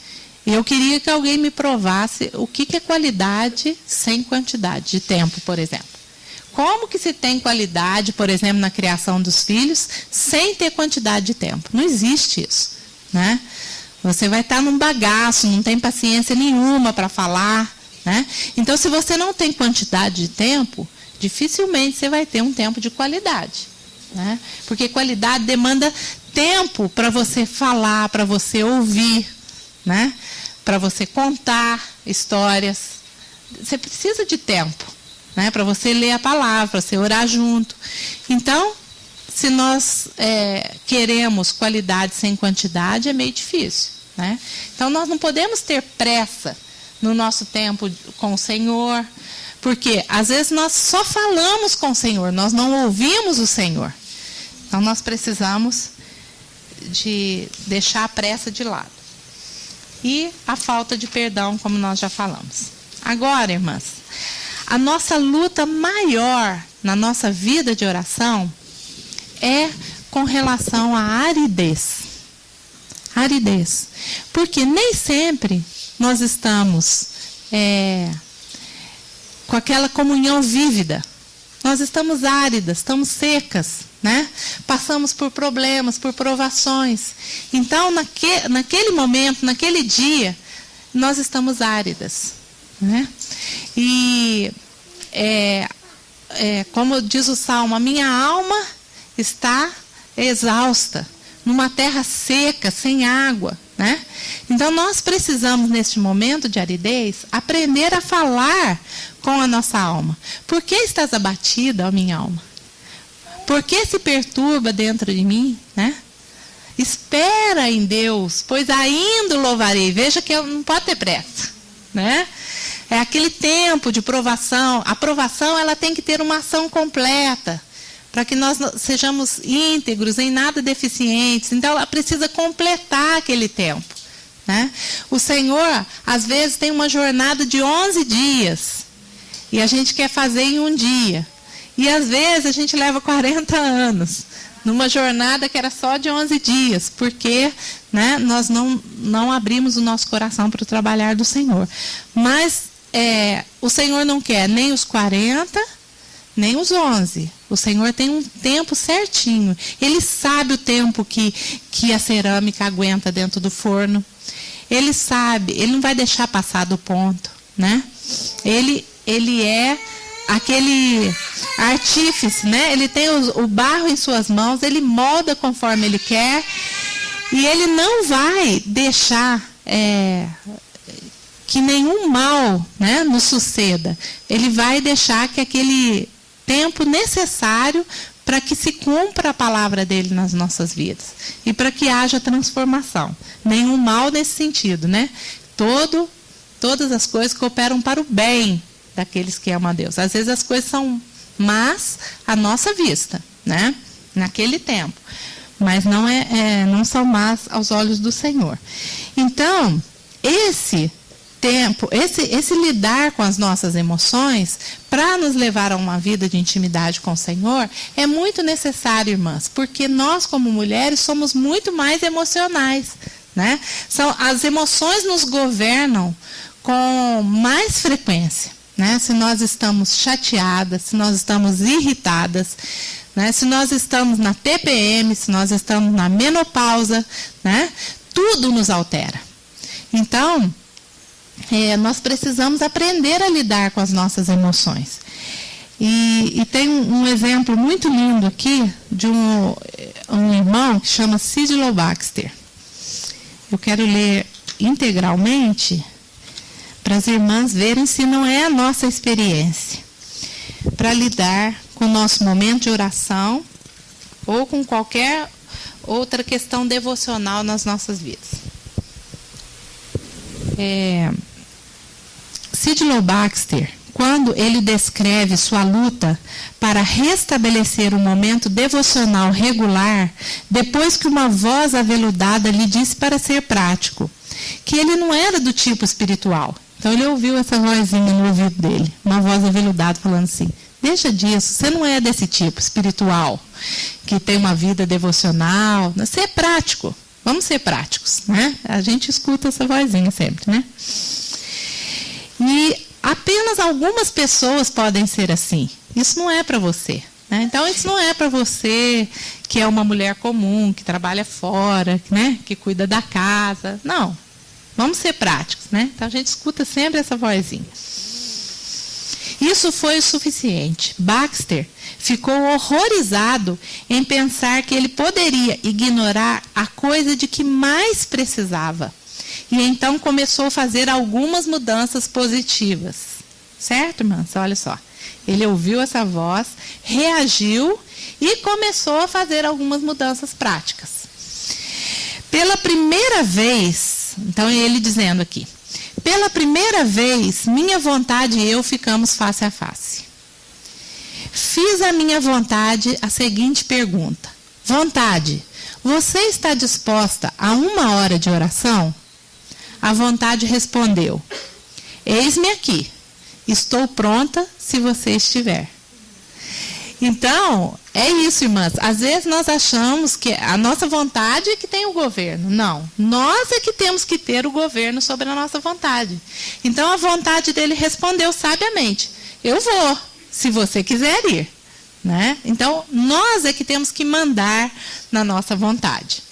Eu queria que alguém me provasse o que é qualidade sem quantidade de tempo, por exemplo. Como que se tem qualidade, por exemplo, na criação dos filhos, sem ter quantidade de tempo? Não existe isso, né? Você vai estar num bagaço, não tem paciência nenhuma para falar, né? Então, se você não tem quantidade de tempo, dificilmente você vai ter um tempo de qualidade, né? Porque qualidade demanda tempo para você falar, para você ouvir, né? Para você contar histórias. Você precisa de tempo, né? Para você ler a palavra, para você orar junto. Então, se nós queremos qualidade sem quantidade, é meio difícil, né? Então, nós não podemos ter pressa no nosso tempo com o Senhor, porque às vezes nós só falamos com o Senhor, nós não ouvimos o Senhor. Então, nós precisamos de deixar a pressa de lado. E a falta de perdão, como nós já falamos. Agora, irmãs, a nossa luta maior na nossa vida de oração é com relação à aridez. Aridez. Porque nem sempre nós estamos com aquela comunhão vívida. Nós estamos áridas, estamos secas, né? Passamos por problemas, por provações. Então, naquele momento, naquele dia, nós estamos áridas, né? E como diz o Salmo, a minha alma está exausta, numa terra seca, sem água, né? Então, nós precisamos, neste momento de aridez, aprender a falar com a nossa alma. Por que estás abatida, ó minha alma? Por que se perturba dentro de mim, né? Espera em Deus, pois ainda o louvarei. Veja que não pode ter pressa, né? É aquele tempo de provação. A provação, ela tem que ter uma ação completa, para que nós sejamos íntegros, em nada deficientes. Então, ela precisa completar aquele tempo, né? O Senhor, às vezes, tem uma jornada de 11 dias, e a gente quer fazer em um dia. E, às vezes, a gente leva 40 anos, numa jornada que era só de 11 dias, porque, né, nós não abrimos o nosso coração para o trabalhar do Senhor. Mas o Senhor não quer nem os 40, nem os 11. O Senhor tem um tempo certinho. Ele sabe o tempo que a cerâmica aguenta dentro do forno. Ele sabe, ele não vai deixar passar do ponto, né? Ele é aquele artífice, né? Ele tem o barro em suas mãos, ele molda conforme ele quer, e ele não vai deixar que nenhum mal, né, nos suceda. Ele vai deixar que aquele tempo necessário para que se cumpra a palavra dele nas nossas vidas e para que haja transformação. Nenhum mal nesse sentido, né? Todas as coisas cooperam para o bem daqueles que amam a Deus. Às vezes as coisas são más à nossa vista, né? Naquele tempo. Mas não são más aos olhos do Senhor. Então, esse tempo, esse lidar com as nossas emoções, para nos levar a uma vida de intimidade com o Senhor, é muito necessário, irmãs, porque nós, como mulheres, somos muito mais emocionais, né? As emoções nos governam com mais frequência, né? Se nós estamos chateadas, se nós estamos irritadas, né? Se nós estamos na TPM, se nós estamos na menopausa, né? Tudo nos altera. Então, nós precisamos aprender a lidar com as nossas emoções. E tem um exemplo muito lindo aqui de um irmão que chama Sidlow Baxter. Eu quero ler integralmente para as irmãs verem se não é a nossa experiência para lidar com o nosso momento de oração ou com qualquer outra questão devocional nas nossas vidas. Sidlow Baxter, quando ele descreve sua luta para restabelecer um momento devocional regular, depois que uma voz aveludada lhe disse para ser prático, que ele não era do tipo espiritual. Então ele ouviu essa vozinha no ouvido dele, uma voz aveludada falando assim: deixa disso, você não é desse tipo espiritual, que tem uma vida devocional, você é prático, vamos ser práticos, né? A gente escuta essa vozinha sempre, né? E apenas algumas pessoas podem ser assim. Isso não é para você, né? Então, isso não é para você que é uma mulher comum, que trabalha fora, né? Que cuida da casa. Não. Vamos ser práticos, né? Então, a gente escuta sempre essa vozinha. Isso foi o suficiente. Baxter ficou horrorizado em pensar que ele poderia ignorar a coisa de que mais precisava. E então começou a fazer algumas mudanças positivas. Certo, irmãs? Olha só. Ele ouviu essa voz, reagiu e começou a fazer algumas mudanças práticas. Pela primeira vez, então ele dizendo aqui, pela primeira vez, minha vontade e eu ficamos face a face. Fiz à minha vontade a seguinte pergunta: vontade, você está disposta a 1 hora de oração? A vontade respondeu: eis-me aqui, estou pronta se você estiver. Então, é isso, irmãs. Às vezes nós achamos que a nossa vontade é que tem o governo. Não, nós é que temos que ter o governo sobre a nossa vontade. Então, a vontade dele respondeu sabiamente: eu vou, se você quiser ir. Né? Então, nós é que temos que mandar na nossa vontade.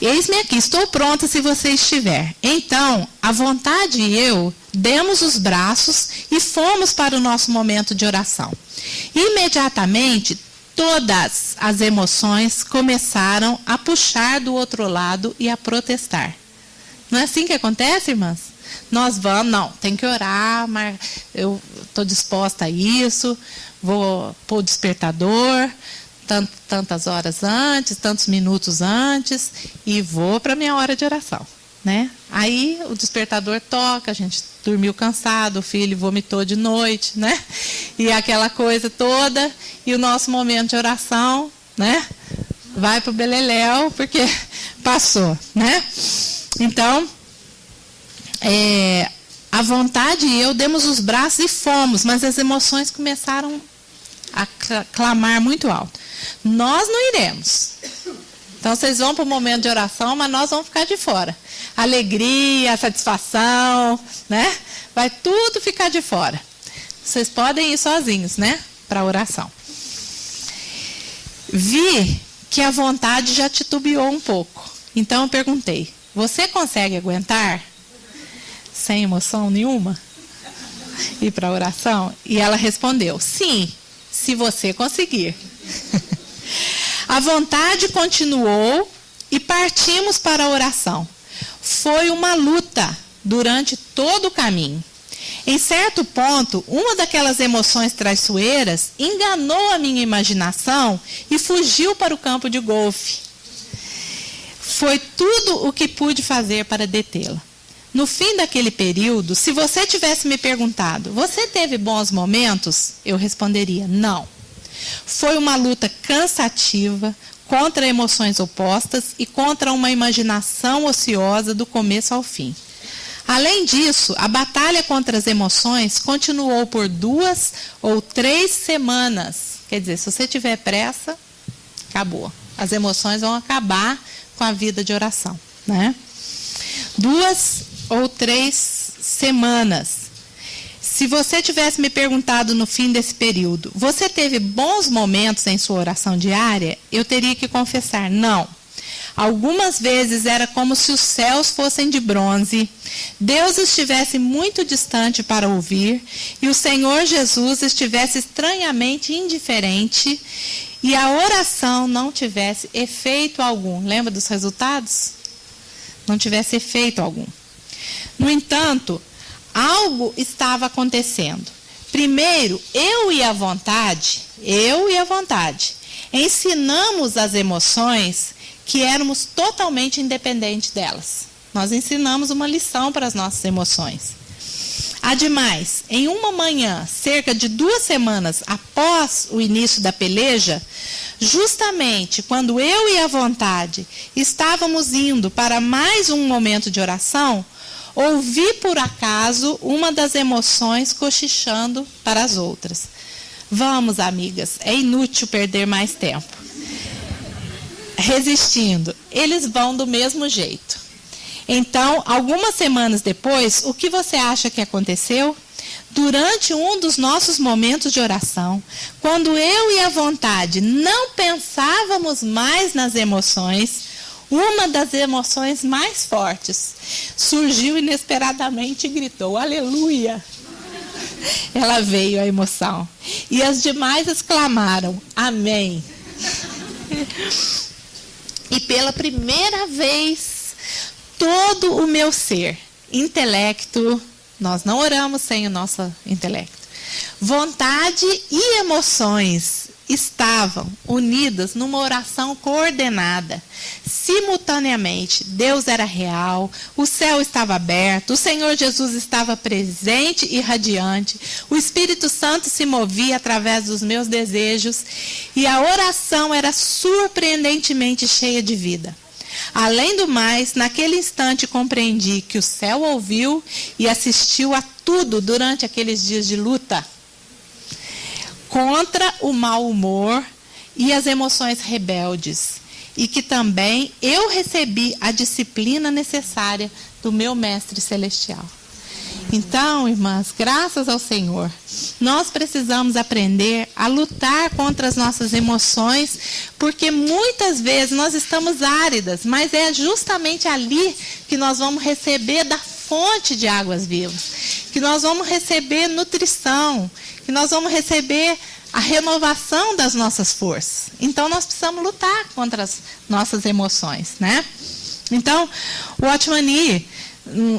Eis-me aqui, estou pronta se você estiver. Então, a vontade e eu demos os braços e fomos para o nosso momento de oração. Imediatamente, todas as emoções começaram a puxar do outro lado e a protestar. Não é assim que acontece, irmãs? Nós vamos, não, tem que orar, mas eu estou disposta a isso, vou pôr o despertador tantas horas antes, tantos minutos antes, e vou para a minha hora de oração, né? Aí o despertador toca, a gente dormiu cansado, o filho vomitou de noite, né? E aquela coisa toda, e o nosso momento de oração, né? Vai para o beleléu, porque passou, né? Então, a vontade e eu demos os braços e fomos, mas as emoções começaram a clamar muito alto. Nós não iremos. Então, vocês vão para o momento de oração, mas nós vamos ficar de fora. A alegria, a satisfação, né? Vai tudo ficar de fora. Vocês podem ir sozinhos, né? Para a oração. Vi que a vontade já titubeou um pouco. Então, eu perguntei: você consegue aguentar sem emoção nenhuma ir para a oração? E ela respondeu: sim, se você conseguir. A vontade continuou e partimos para a oração. Foi uma luta durante todo o caminho. Em certo ponto, uma daquelas emoções traiçoeiras enganou a minha imaginação e fugiu para o campo de golfe. Foi tudo o que pude fazer para detê-la. No fim daquele período, se você tivesse me perguntado: você teve bons momentos? Eu responderia: não. Foi uma luta cansativa contra emoções opostas e contra uma imaginação ociosa do começo ao fim. Além disso, a batalha contra as emoções continuou por 2 ou 3 semanas. Quer dizer, se você tiver pressa, acabou. As emoções vão acabar com a vida de oração, né? 2 ou 3 semanas. Se você tivesse me perguntado no fim desse período, você teve bons momentos em sua oração diária? Eu teria que confessar, não. Algumas vezes era como se os céus fossem de bronze, Deus estivesse muito distante para ouvir e o Senhor Jesus estivesse estranhamente indiferente e a oração não tivesse efeito algum. Lembra dos resultados? Não tivesse efeito algum. No entanto, algo estava acontecendo. Primeiro, eu e a vontade, ensinamos as emoções que éramos totalmente independentes delas. Nós ensinamos uma lição para as nossas emoções. Ademais, em uma manhã, cerca de 2 semanas após o início da peleja, justamente quando eu e a vontade estávamos indo para mais um momento de oração, ouvi por acaso uma das emoções cochichando para as outras. Vamos, amigas, é inútil perder mais tempo. Resistindo, eles vão do mesmo jeito. Então, algumas semanas depois, o que você acha que aconteceu? Durante um dos nossos momentos de oração, quando eu e a vontade não pensávamos mais nas emoções, uma das emoções mais fortes surgiu inesperadamente e gritou, aleluia! Ela veio, a emoção. E as demais exclamaram, amém! E pela primeira vez, todo o meu ser, intelecto, nós não oramos sem o nosso intelecto, vontade e emoções estavam unidas numa oração coordenada. Simultaneamente, Deus era real, o céu estava aberto, o Senhor Jesus estava presente e radiante, o Espírito Santo se movia através dos meus desejos e a oração era surpreendentemente cheia de vida. Além do mais, naquele instante compreendi que o céu ouviu e assistiu a tudo durante aqueles dias de luta contra o mau humor e as emoções rebeldes, e que também eu recebi a disciplina necessária do meu Mestre Celestial. Então, irmãs, graças ao Senhor, nós precisamos aprender a lutar contra as nossas emoções, porque muitas vezes nós estamos áridas, mas é justamente ali que nós vamos receber da fonte de águas vivas, que nós vamos receber nutrição, que nós vamos receber a renovação das nossas forças. Então, nós precisamos lutar contra as nossas emoções, né? Então, o Watchman Nee,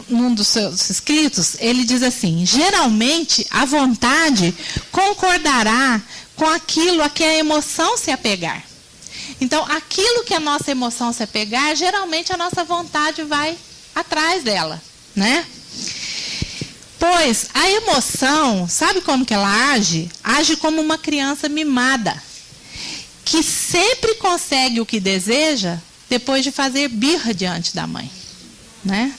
num dos seus escritos, ele diz assim, geralmente a vontade concordará com aquilo a que a emoção se apegar. Então, aquilo que a nossa emoção se apegar, geralmente a nossa vontade vai atrás dela, né? Pois a emoção, sabe como que ela age? Age como uma criança mimada, que sempre consegue o que deseja depois de fazer birra diante da mãe, né?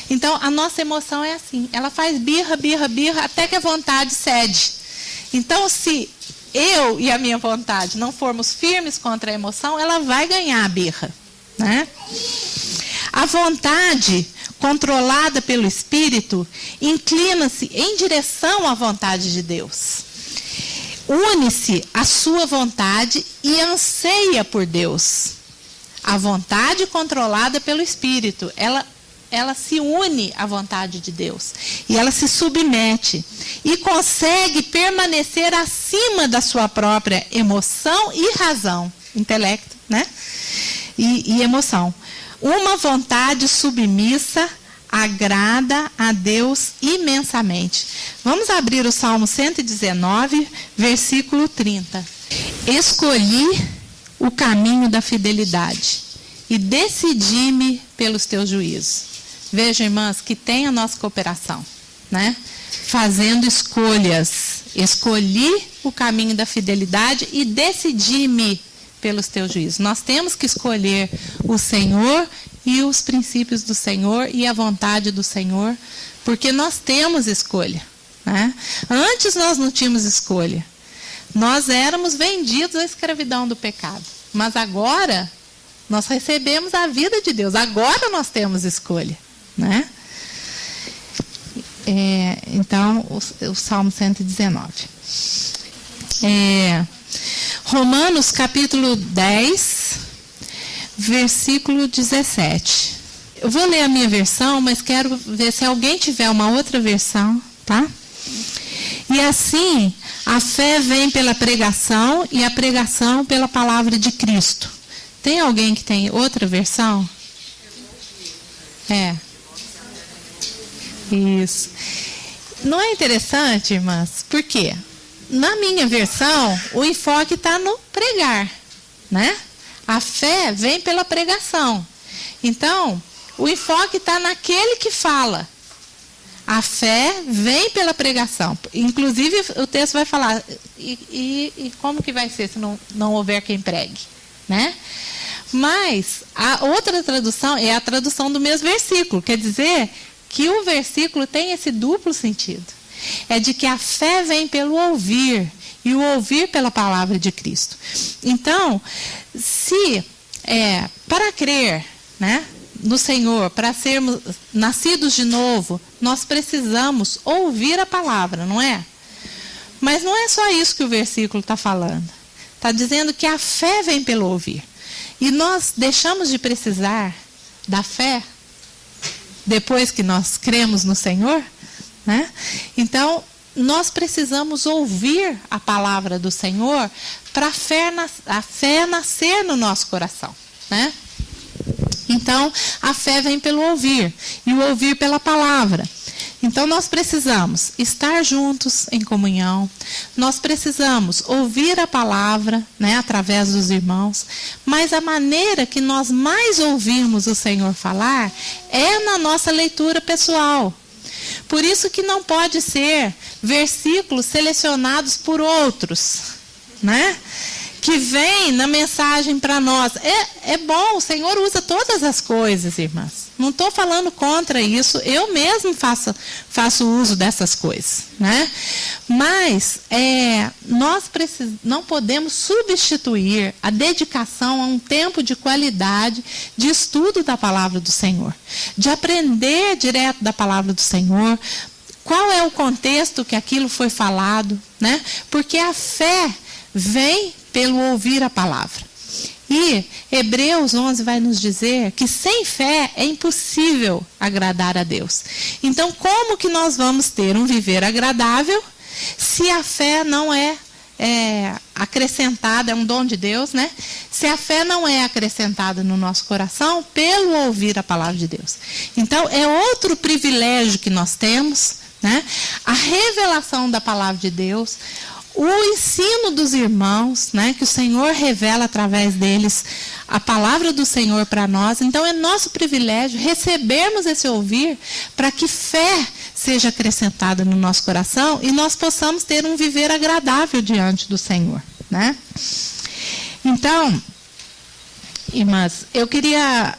Então, a nossa emoção é assim, ela faz birra, birra, birra, até que a vontade cede. Então, se eu e a minha vontade não formos firmes contra a emoção, ela vai ganhar a birra, né? A vontade controlada pelo Espírito inclina-se em direção à vontade de Deus. Une-se à sua vontade e anseia por Deus. A vontade controlada pelo Espírito, ela se une à vontade de Deus. E ela se submete. E consegue permanecer acima da sua própria emoção e razão. Intelecto, né? E emoção. Uma vontade submissa agrada a Deus imensamente. Vamos abrir o Salmo 119, versículo 30. Escolhi o caminho da fidelidade e decidi-me pelos teus juízos. Vejam, irmãs, que tem a nossa cooperação, né? Fazendo escolhas. Escolhi o caminho da fidelidade e decidi-me pelos teus juízos. Nós temos que escolher o Senhor e os princípios do Senhor e a vontade do Senhor, porque nós temos escolha, né? Antes nós não tínhamos escolha. Nós éramos vendidos à escravidão do pecado. Mas agora nós recebemos a vida de Deus. Agora nós temos escolha, né? Então, o Salmo 119. Romanos capítulo 10, versículo 17. Eu vou ler a minha versão, mas quero ver se alguém tiver uma outra versão, tá? E assim, a fé vem pela pregação e a pregação pela palavra de Cristo. Tem alguém que tem outra versão? Isso. Não é interessante, irmãs? Por quê? Na minha versão, o enfoque está no pregar, né? A fé vem pela pregação. Então, o enfoque está naquele que fala. A fé vem pela pregação. Inclusive, o texto vai falar, e como que vai ser se não houver quem pregue, né? Mas, a outra tradução é a tradução do mesmo versículo. Quer dizer que o versículo tem esse duplo sentido. É de que a fé vem pelo ouvir, e o ouvir pela palavra de Cristo. Então, se para crer, né, no Senhor, para sermos nascidos de novo, nós precisamos ouvir a palavra, não é? Mas não é só isso que o versículo está falando. Está dizendo que a fé vem pelo ouvir. E nós deixamos de precisar da fé depois que nós cremos no Senhor, né? Então, nós precisamos ouvir a palavra do Senhor para a fé nascer no nosso coração, né? Então, a fé vem pelo ouvir, e o ouvir pela palavra. Então, nós precisamos estar juntos em comunhão, nós precisamos ouvir a palavra, né, através dos irmãos, mas a maneira que nós mais ouvimos o Senhor falar é na nossa leitura pessoal. Por isso que não pode ser versículos selecionados por outros, né? Que vem na mensagem para nós. É bom, o Senhor usa todas as coisas, irmãs. Não estou falando contra isso, eu mesmo faço uso dessas coisas, né? Mas nós não podemos substituir a dedicação a um tempo de qualidade de estudo da palavra do Senhor, de aprender direto da palavra do Senhor, qual é o contexto que aquilo foi falado, né? Porque a fé vem pelo ouvir a palavra. E Hebreus 11 vai nos dizer que sem fé é impossível agradar a Deus. Então, como que nós vamos ter um viver agradável se a fé não é acrescentada, é um dom de Deus, né? Se a fé não é acrescentada no nosso coração pelo ouvir a palavra de Deus. Então, é outro privilégio que nós temos, né? A revelação da palavra de Deus, o ensino dos irmãos, né, que o Senhor revela através deles a palavra do Senhor para nós. Então é nosso privilégio recebermos esse ouvir para que fé seja acrescentada no nosso coração e nós possamos ter um viver agradável diante do Senhor, né? Então, irmãs, eu queria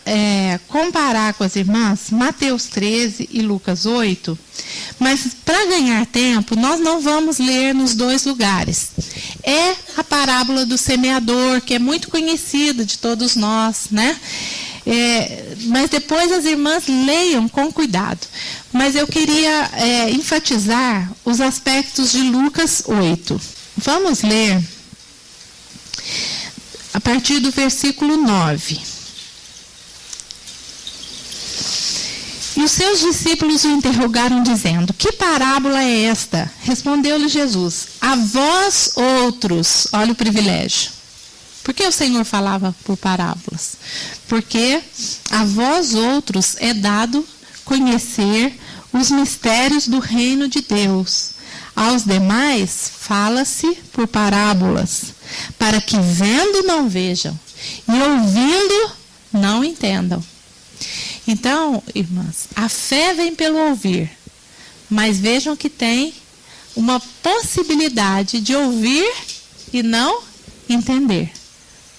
comparar com as irmãs Mateus 13 e Lucas 8, mas para ganhar tempo, nós não vamos ler nos dois lugares. É a parábola do semeador, que é muito conhecida de todos nós, né? Mas depois as irmãs leiam com cuidado. Mas eu queria enfatizar os aspectos de Lucas 8. Vamos ler a partir do versículo 9. E os seus discípulos o interrogaram, dizendo: que parábola é esta? Respondeu-lhe Jesus: a vós outros, olha o privilégio. Por que o Senhor falava por parábolas? Porque a vós outros é dado conhecer os mistérios do reino de Deus. Aos demais fala-se por parábolas, para que vendo não vejam, e ouvindo não entendam. Então, irmãs, a fé vem pelo ouvir, mas vejam que tem uma possibilidade de ouvir e não entender,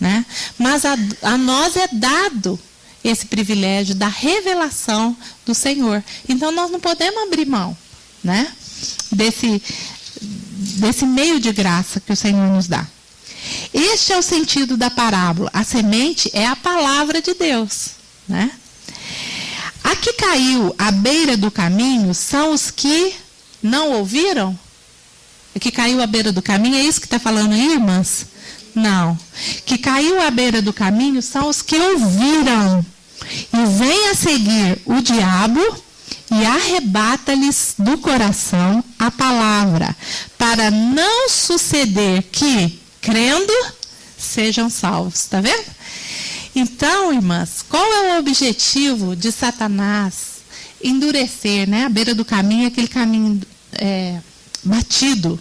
né? Mas a nós é dado esse privilégio da revelação do Senhor. Então, nós não podemos abrir mão, né? Desse meio de graça que o Senhor nos dá. Este é o sentido da parábola. A semente é a palavra de Deus, né? A que caiu à beira do caminho são os que não ouviram? A que caiu à beira do caminho, é isso que está falando aí, irmãs? Não. Que caiu à beira do caminho são os que ouviram. E vem a seguir o diabo e arrebata-lhes do coração a palavra, para não suceder que, crendo, sejam salvos. Está vendo? Então, irmãs, qual é o objetivo de Satanás endurecer, né? A beira do caminho, aquele caminho batido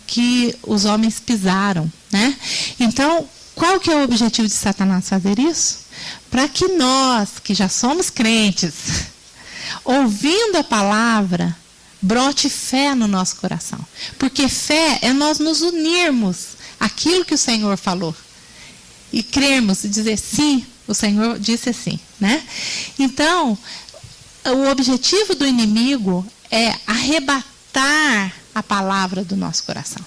que os homens pisaram, né? Então, qual que é o objetivo de Satanás fazer isso? Para que nós, que já somos crentes, ouvindo a palavra, brote fé no nosso coração. Porque fé é nós nos unirmos àquilo que o Senhor falou. E crermos e dizer sim, o Senhor disse assim, né? Então, o objetivo do inimigo é arrebatar a palavra do nosso coração.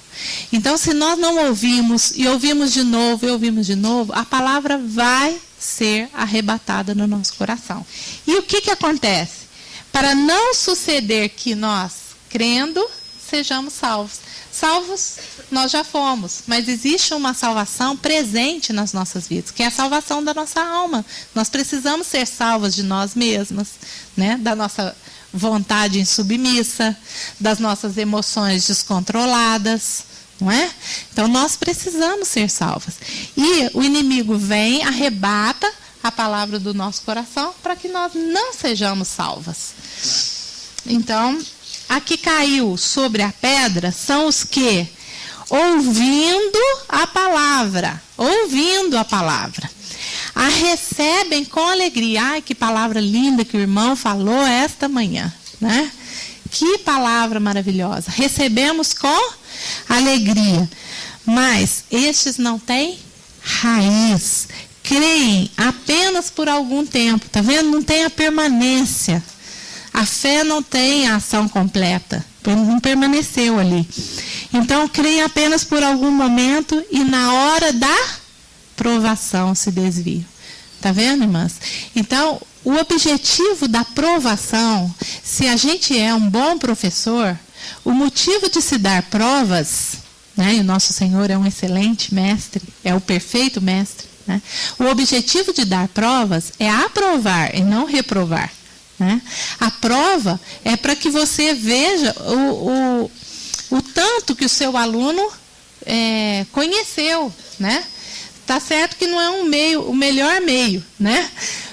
Então, se nós não ouvimos, e ouvimos de novo, e ouvimos de novo, a palavra vai ser arrebatada no nosso coração. E o que acontece? Para não suceder que nós, crendo, sejamos salvos. Salvos nós já fomos, mas existe uma salvação presente nas nossas vidas, que é a salvação da nossa alma. Nós precisamos ser salvos de nós mesmas, né? Da nossa vontade insubmissa, das nossas emoções descontroladas, não é? Então nós precisamos ser salvas. E o inimigo vem, arrebata a palavra do nosso coração para que nós não sejamos salvas. Então, a que caiu sobre a pedra são os que, ouvindo a palavra, a recebem com alegria. Ai, que palavra linda que o irmão falou esta manhã, né? Que palavra maravilhosa. Recebemos com alegria. Mas estes não têm raiz. Creem apenas por algum tempo. Tá vendo? Não tem a permanência. A fé não tem a ação completa. Não permaneceu ali. Então, creem apenas por algum momento e na hora da provação se desviam. Está vendo, irmãs? Então, o objetivo da provação, se a gente é um bom professor, o motivo de se dar provas, né, e o nosso Senhor é um excelente mestre, é o perfeito mestre, né? O objetivo de dar provas é aprovar e não reprovar, né? A prova é para que você veja o tanto que o seu aluno conheceu, né? Tá certo que não é o melhor meio, né?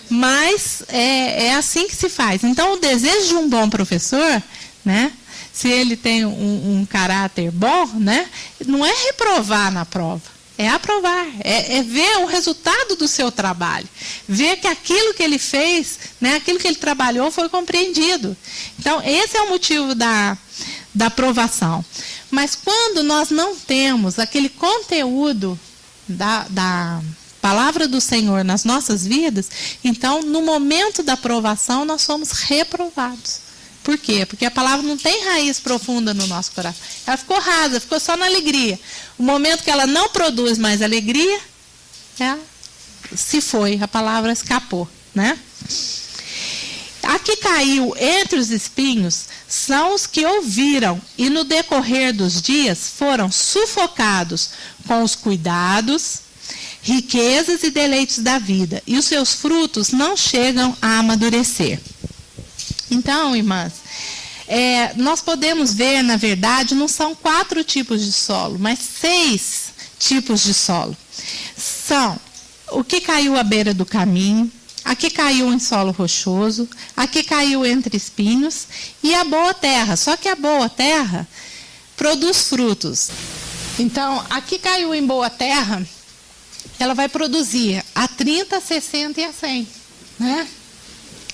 Mas é assim que se faz. Então, o desejo de um bom professor, né? Se ele tem um caráter bom, né? Não é reprovar na prova. É aprovar, é ver o resultado do seu trabalho. Ver que aquilo que ele fez, né, aquilo que ele trabalhou foi compreendido. Então, esse é o motivo da aprovação. Mas quando nós não temos aquele conteúdo da palavra do Senhor nas nossas vidas, então, no momento da aprovação, nós somos reprovados. Por quê? Porque a palavra não tem raiz profunda no nosso coração. Ela ficou rasa, ficou só na alegria. O momento que ela não produz mais alegria, se foi, a palavra escapou, né? A que caiu entre os espinhos são os que ouviram e no decorrer dos dias foram sufocados com os cuidados, riquezas e deleites da vida, e os seus frutos não chegam a amadurecer. Então, irmãs, nós podemos ver, na verdade, não são 4 tipos de solo, mas 6 tipos de solo. São o que caiu à beira do caminho, a que caiu em solo rochoso, a que caiu entre espinhos e a boa terra. Só que a boa terra produz frutos. Então, a que caiu em boa terra, ela vai produzir a 30, a 60 e a 100, né?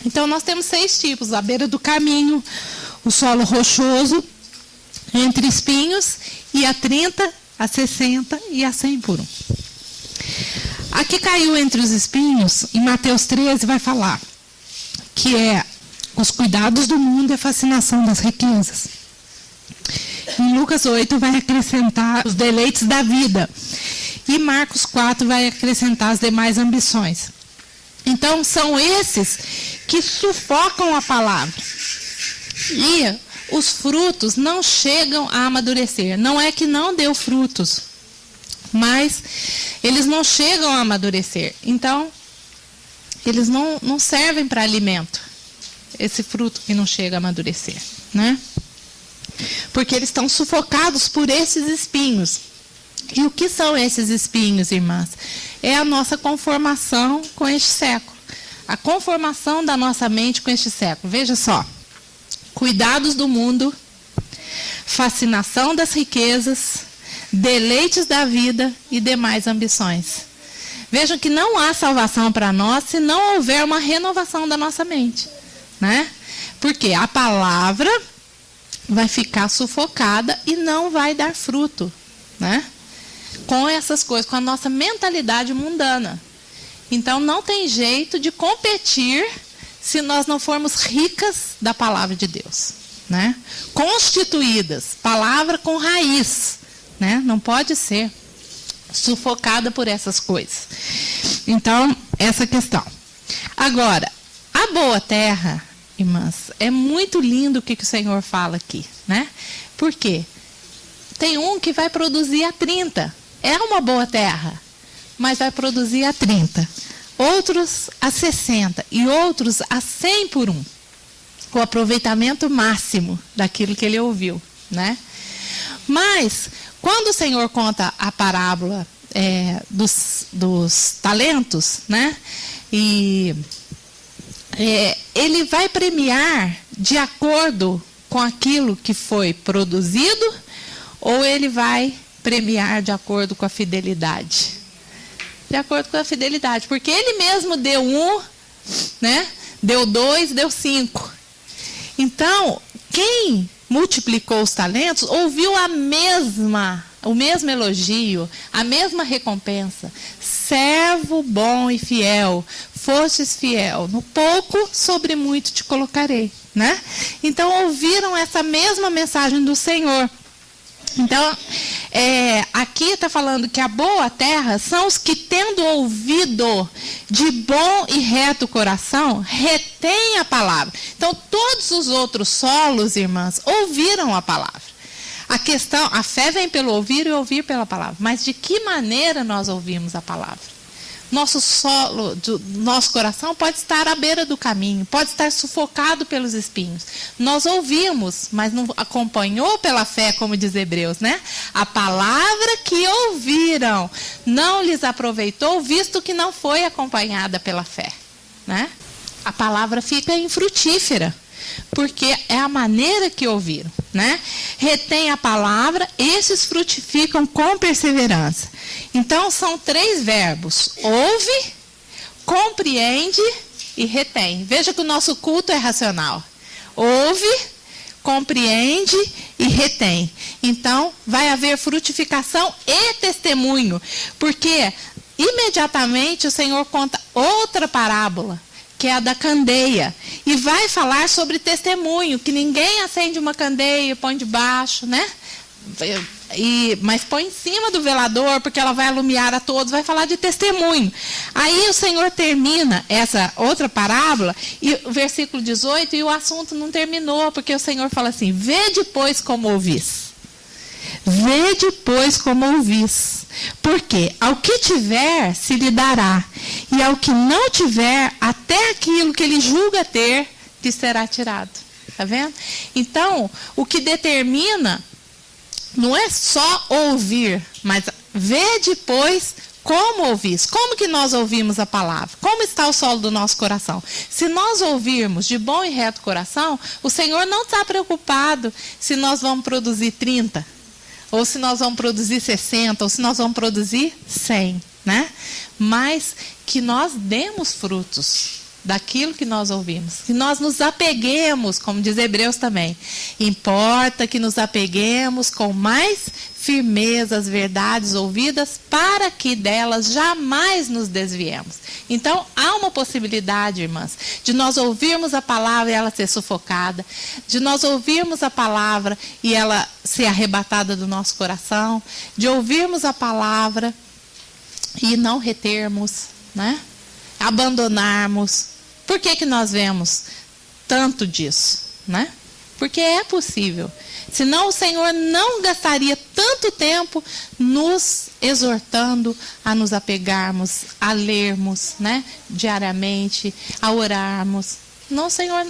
Então, nós temos 6 tipos: a beira do caminho, o solo rochoso, entre espinhos, e a 30, a 60 e a 100 por um. A que caiu entre os espinhos, em Mateus 13 vai falar que é os cuidados do mundo e a fascinação das riquezas. Em Lucas 8 vai acrescentar os deleites da vida. E Marcos 4 vai acrescentar as demais ambições. Então, são esses que sufocam a palavra. E os frutos não chegam a amadurecer. Não é que não deu frutos, mas eles não chegam a amadurecer. Então, eles não servem para alimento. Esse fruto que não chega a amadurecer, né? Porque eles estão sufocados por esses espinhos. E o que são esses espinhos, irmãs? É a nossa conformação com este século. A conformação da nossa mente com este século. Veja só. Cuidados do mundo, fascinação das riquezas, deleites da vida e demais ambições. Vejam que não há salvação para nós se não houver uma renovação da nossa mente, né? Porque a palavra vai ficar sufocada e não vai dar fruto, né? Com essas coisas, com a nossa mentalidade mundana. Então, não tem jeito de competir se nós não formos ricas da palavra de Deus, né? Constituídas, palavra com raiz, né? Não pode ser sufocada por essas coisas. Então, essa questão. Agora, a boa terra, irmãs, é muito lindo o que o Senhor fala aqui, né? Por quê? Tem um que vai produzir a 30. É uma boa terra, mas vai produzir a 30. Outros a 60 e outros a 100 por um. O aproveitamento máximo daquilo que ele ouviu, né? Mas, quando o Senhor conta a parábola dos talentos, né? E ele vai premiar de acordo com aquilo que foi produzido, ou ele vai premiar de acordo com a fidelidade? De acordo com a fidelidade, porque ele mesmo deu 1, né? Deu 2, deu 5. Então, quem multiplicou os talentos ouviu o mesmo elogio, a mesma recompensa. Servo bom e fiel, fostes fiel, no pouco, sobre muito te colocarei, né? Então, ouviram essa mesma mensagem do Senhor. Então, aqui está falando que a boa terra são os que, tendo ouvido de bom e reto coração, retém a palavra. Então, todos os outros solos, irmãs, ouviram a palavra. A fé vem pelo ouvir e ouvir pela palavra. Mas de que maneira nós ouvimos a palavra? Nosso solo, nosso coração pode estar à beira do caminho, pode estar sufocado pelos espinhos. Nós ouvimos, mas não acompanhou pela fé, como diz Hebreus, né? A palavra que ouviram não lhes aproveitou, visto que não foi acompanhada pela fé, né? A palavra fica infrutífera, porque é a maneira que ouviram, né? Retém a palavra, esses frutificam com perseverança. Então, são 3 verbos: ouve, compreende e retém. Veja que o nosso culto é racional. Ouve, compreende e retém. Então, vai haver frutificação e testemunho, porque imediatamente o Senhor conta outra parábola, que é a da candeia, e vai falar sobre testemunho, que ninguém acende uma candeia e põe debaixo, né? Mas põe em cima do velador, porque ela vai alumiar a todos, vai falar de testemunho. Aí o Senhor termina essa outra parábola, e o versículo 18, e o assunto não terminou, porque o Senhor fala assim: vede, pois, como ouvis. Vede, pois, como ouvis. Porque ao que tiver, se lhe dará, e ao que não tiver, até aquilo que ele julga ter, lhe será tirado. Está vendo? Então, o que determina não é só ouvir, mas vede, pois, como ouvis. Como que nós ouvimos a palavra? Como está o solo do nosso coração? Se nós ouvirmos de bom e reto coração, o Senhor não está preocupado se nós vamos produzir 30, ou se nós vamos produzir 60, ou se nós vamos produzir 100, né? Mas que nós demos frutos, daquilo que nós ouvimos. Que nós nos apeguemos, como diz Hebreus também. Importa que nos apeguemos com mais firmeza às verdades ouvidas, para que delas jamais nos desviemos. Então, há uma possibilidade, irmãs, de nós ouvirmos a palavra e ela ser sufocada, de nós ouvirmos a palavra e ela ser arrebatada do nosso coração, de ouvirmos a palavra e não retermos, né? Abandonarmos. Por que nós vemos tanto disso, né? Porque é possível. Senão o Senhor não gastaria tanto tempo nos exortando a nos apegarmos, a lermos, né, diariamente, a orarmos. Não, Senhor,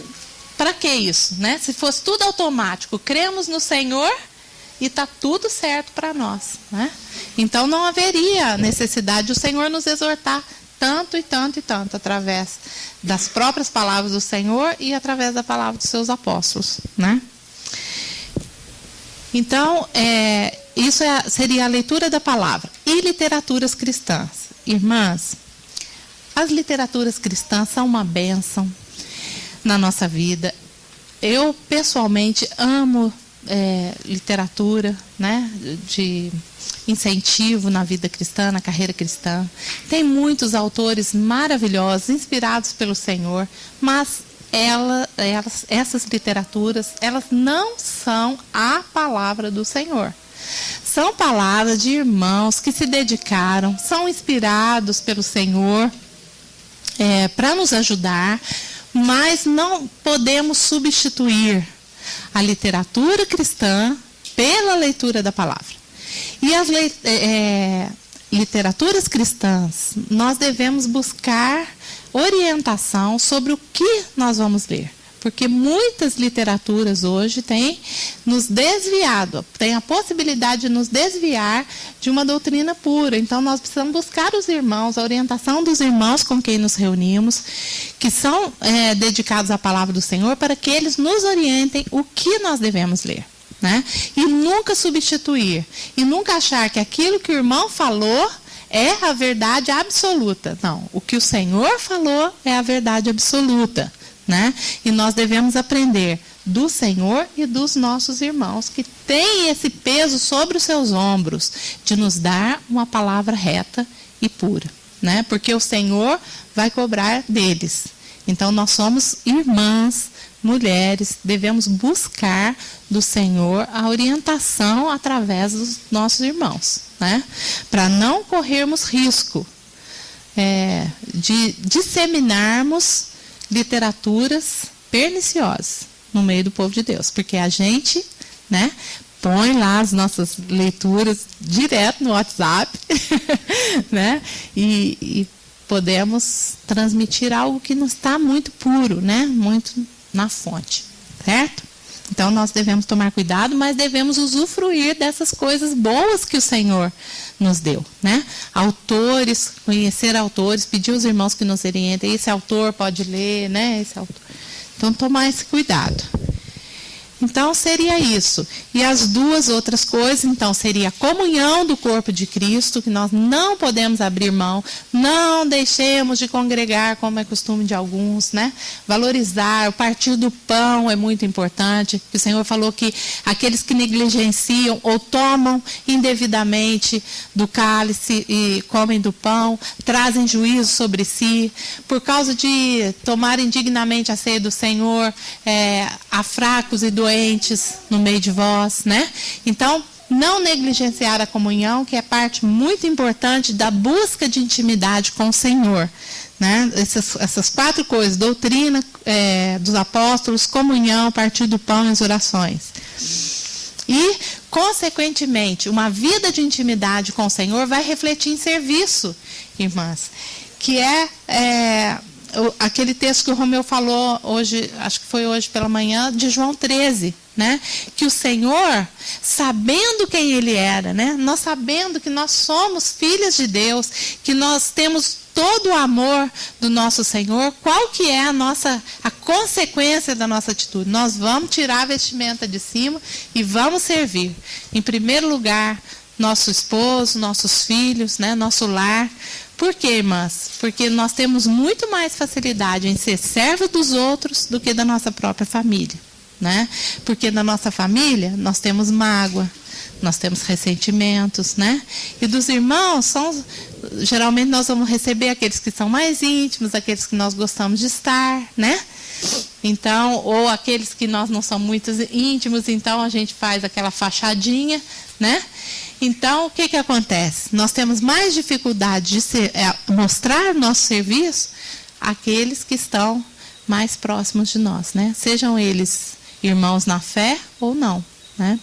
para que isso, né? Se fosse tudo automático, cremos no Senhor e está tudo certo para nós, né? Então não haveria necessidade do Senhor nos exortar tanto e tanto e tanto, através das próprias palavras do Senhor e através da palavra dos seus apóstolos, né? Então, isso seria a leitura da palavra. E literaturas cristãs. Irmãs, as literaturas cristãs são uma bênção na nossa vida. Eu, pessoalmente, amo literatura, né, de incentivo na vida cristã, na carreira cristã. Tem muitos autores maravilhosos, inspirados pelo Senhor, mas essas literaturas, elas não são a palavra do Senhor. São palavras de irmãos que se dedicaram, são inspirados pelo Senhor para nos ajudar, mas não podemos substituir a literatura cristã pela leitura da palavra. E as literaturas cristãs, nós devemos buscar orientação sobre o que nós vamos ler. Porque muitas literaturas hoje têm nos desviado, têm a possibilidade de nos desviar de uma doutrina pura. Então, nós precisamos buscar os irmãos, a orientação dos irmãos com quem nos reunimos, que são dedicados à palavra do Senhor, para que eles nos orientem o que nós devemos ler, né? E nunca substituir, e nunca achar que aquilo que o irmão falou é a verdade absoluta. Não, o que o Senhor falou é a verdade absoluta, né? E nós devemos aprender do Senhor e dos nossos irmãos, que têm esse peso sobre os seus ombros, de nos dar uma palavra reta e pura, né? Porque o Senhor vai cobrar deles. Então, nós somos irmãs, mulheres, devemos buscar do Senhor a orientação através dos nossos irmãos, né? Para não corrermos risco de disseminarmos literaturas perniciosas no meio do povo de Deus, porque a gente, né, põe lá as nossas leituras direto no WhatsApp, né, e podemos transmitir algo que não está muito puro, né, muito na fonte, certo? Então, nós devemos tomar cuidado, mas devemos usufruir dessas coisas boas que o Senhor nos deu, né? Autores, conhecer autores, pedir aos irmãos que nos orientem, esse autor pode ler, né? Esse autor. Então, tomar esse cuidado. Então, seria isso. E as duas outras coisas, então, seria a comunhão do corpo de Cristo, que nós não podemos abrir mão, não deixemos de congregar, como é costume de alguns, né? Valorizar, o partir do pão é muito importante, que o Senhor falou que aqueles que negligenciam ou tomam indevidamente do cálice e comem do pão, trazem juízo sobre si, por causa de tomar indignamente a ceia do Senhor, há fracos e doentes no meio de vós, né? Então, não negligenciar a comunhão, que é parte muito importante da busca de intimidade com o Senhor, né? Essas quatro coisas: doutrina dos apóstolos, comunhão, partir do pão e as orações. E, consequentemente, uma vida de intimidade com o Senhor vai refletir em serviço, irmãs, que aquele texto que o Romeu falou hoje, acho que foi hoje pela manhã, de João 13, né? Que o Senhor, sabendo quem Ele era, né? Nós sabendo que nós somos filhas de Deus, que nós temos todo o amor do nosso Senhor, qual que é a consequência da nossa atitude? Nós vamos tirar a vestimenta de cima e vamos servir. Em primeiro lugar, nosso esposo, nossos filhos, né? Nosso lar, Por quê, irmãs? Porque nós temos muito mais facilidade em ser servo dos outros do que da nossa própria família, né? Porque na nossa família nós temos mágoa, nós temos ressentimentos, né? E dos irmãos, geralmente nós vamos receber aqueles que são mais íntimos, aqueles que nós gostamos de estar, né? Então, ou aqueles que nós não somos muito íntimos, então a gente faz aquela fachadinha, né? Então, o que acontece? Nós temos mais dificuldade de mostrar nosso serviço àqueles que estão mais próximos de nós, né? Sejam eles irmãos na fé ou não, né?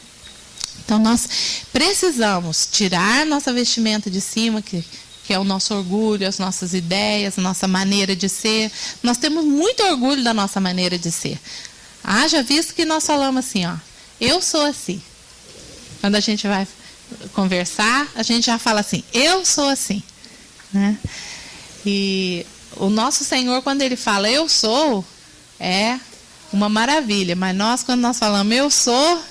Então, nós precisamos tirar nossa vestimenta de cima, que é o nosso orgulho, as nossas ideias, a nossa maneira de ser. Nós temos muito orgulho da nossa maneira de ser. Haja visto que nós falamos assim, ó, eu sou assim. Quando a gente vai conversar, a gente já fala assim, eu sou assim, né? E o nosso Senhor, quando Ele fala eu sou, é uma maravilha. Mas nós, quando nós falamos eu sou,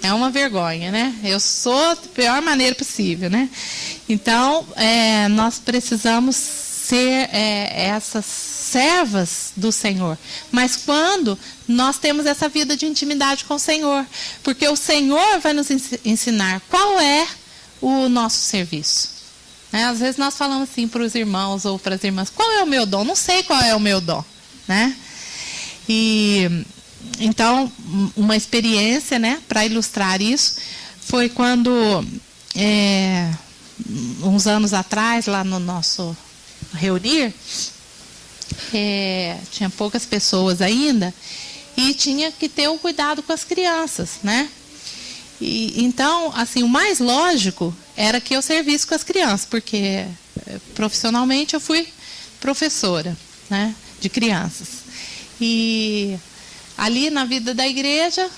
é uma vergonha, né? Eu sou da pior maneira possível, né? Então, nós precisamos ser essas servas do Senhor. Mas quando nós temos essa vida de intimidade com o Senhor. Porque o Senhor vai nos ensinar qual é o nosso serviço. Né? Às vezes nós falamos assim para os irmãos ou para as irmãs, qual é o meu dom? Não sei qual é o meu dom, né? E então, uma experiência, né, para ilustrar isso, foi quando, uns anos atrás, lá no nosso reunir, tinha poucas pessoas ainda, e tinha que ter o cuidado com as crianças, né? E, então, assim, o mais lógico era que eu servisse com as crianças, porque profissionalmente eu fui professora, né, de crianças. E ali na vida da igreja,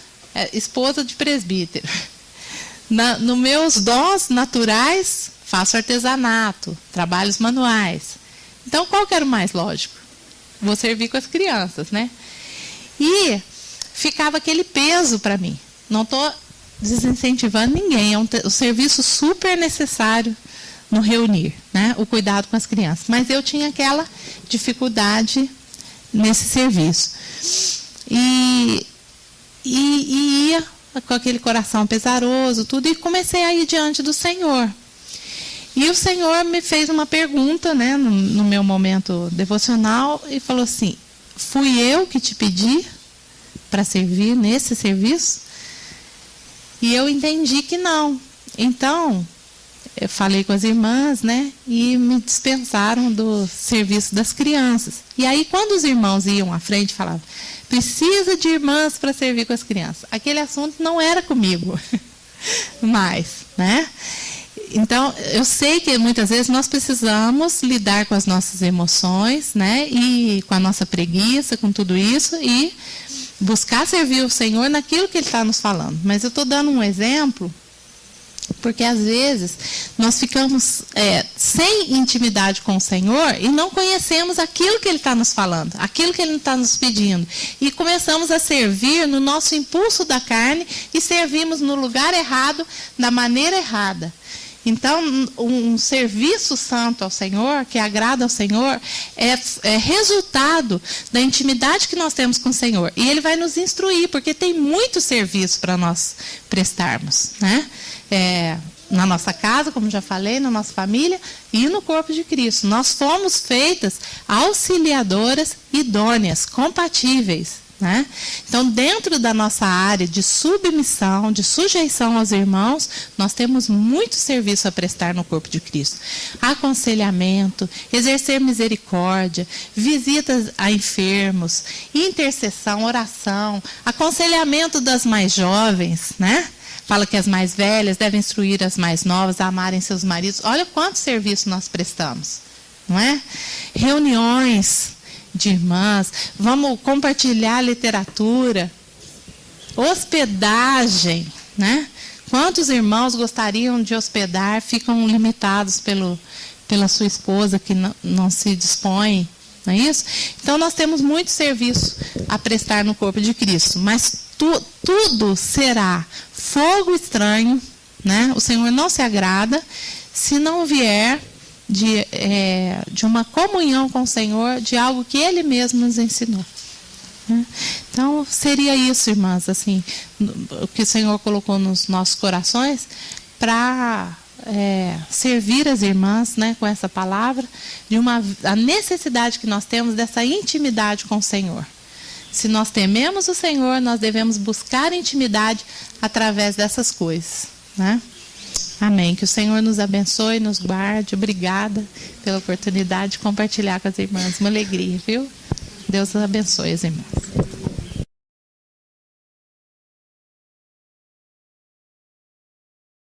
esposa de presbítero. Nos meus dons naturais, faço artesanato, trabalhos manuais. Então, qual que era o mais lógico? Vou servir com as crianças, né? E ficava aquele peso para mim. Não estou desincentivando ninguém, é um serviço super necessário no reunir, né? O cuidado com as crianças. Mas eu tinha aquela dificuldade nesse serviço. E ia com aquele coração pesaroso, tudo, e comecei a ir diante do Senhor. E o Senhor me fez uma pergunta, né, no meu momento devocional, e falou assim, fui eu que te pedi para servir nesse serviço? E eu entendi que não. Então, eu falei com as irmãs, né, e me dispensaram do serviço das crianças. E aí, quando os irmãos iam à frente, falavam, precisa de irmãs para servir com as crianças. Aquele assunto não era comigo mais, né? Então, eu sei que muitas vezes nós precisamos lidar com as nossas emoções, né? E com a nossa preguiça, com tudo isso, e buscar servir o Senhor naquilo que Ele está nos falando. Mas eu estou dando um exemplo, porque às vezes nós ficamos sem intimidade com o Senhor e não conhecemos aquilo que Ele está nos falando, aquilo que Ele está nos pedindo. E começamos a servir no nosso impulso da carne e servimos no lugar errado, da maneira errada. Então, um serviço santo ao Senhor, que agrada ao Senhor, é resultado da intimidade que nós temos com o Senhor. E Ele vai nos instruir, porque tem muito serviço para nós prestarmos, né? Na nossa casa, como já falei, na nossa família e no corpo de Cristo. Nós fomos feitas auxiliadoras idôneas, compatíveis, né? Então, dentro da nossa área de submissão, de sujeição aos irmãos, nós temos muito serviço a prestar no corpo de Cristo. Aconselhamento, exercer misericórdia, visitas a enfermos, intercessão, oração, aconselhamento das mais jovens, né? Fala que as mais velhas devem instruir as mais novas a amarem seus maridos. Olha quanto serviço nós prestamos, não é? Reuniões de irmãs, vamos compartilhar literatura, hospedagem, né? Quantos irmãos gostariam de hospedar, ficam limitados pela sua esposa que não se dispõe, não é isso? Então nós temos muito serviço a prestar no corpo de Cristo, mas tudo será fogo estranho, né? O Senhor não se agrada se não vier de uma comunhão com o Senhor, de algo que Ele mesmo nos ensinou. Então, seria isso, irmãs, assim, o que o Senhor colocou nos nossos corações para servir as irmãs, né, com essa palavra, a necessidade que nós temos dessa intimidade com o Senhor. Se nós tememos o Senhor, nós devemos buscar intimidade através dessas coisas, né? Amém. Que o Senhor nos abençoe, nos guarde. Obrigada pela oportunidade de compartilhar com as irmãs. Uma alegria, viu? Deus abençoe as irmãs.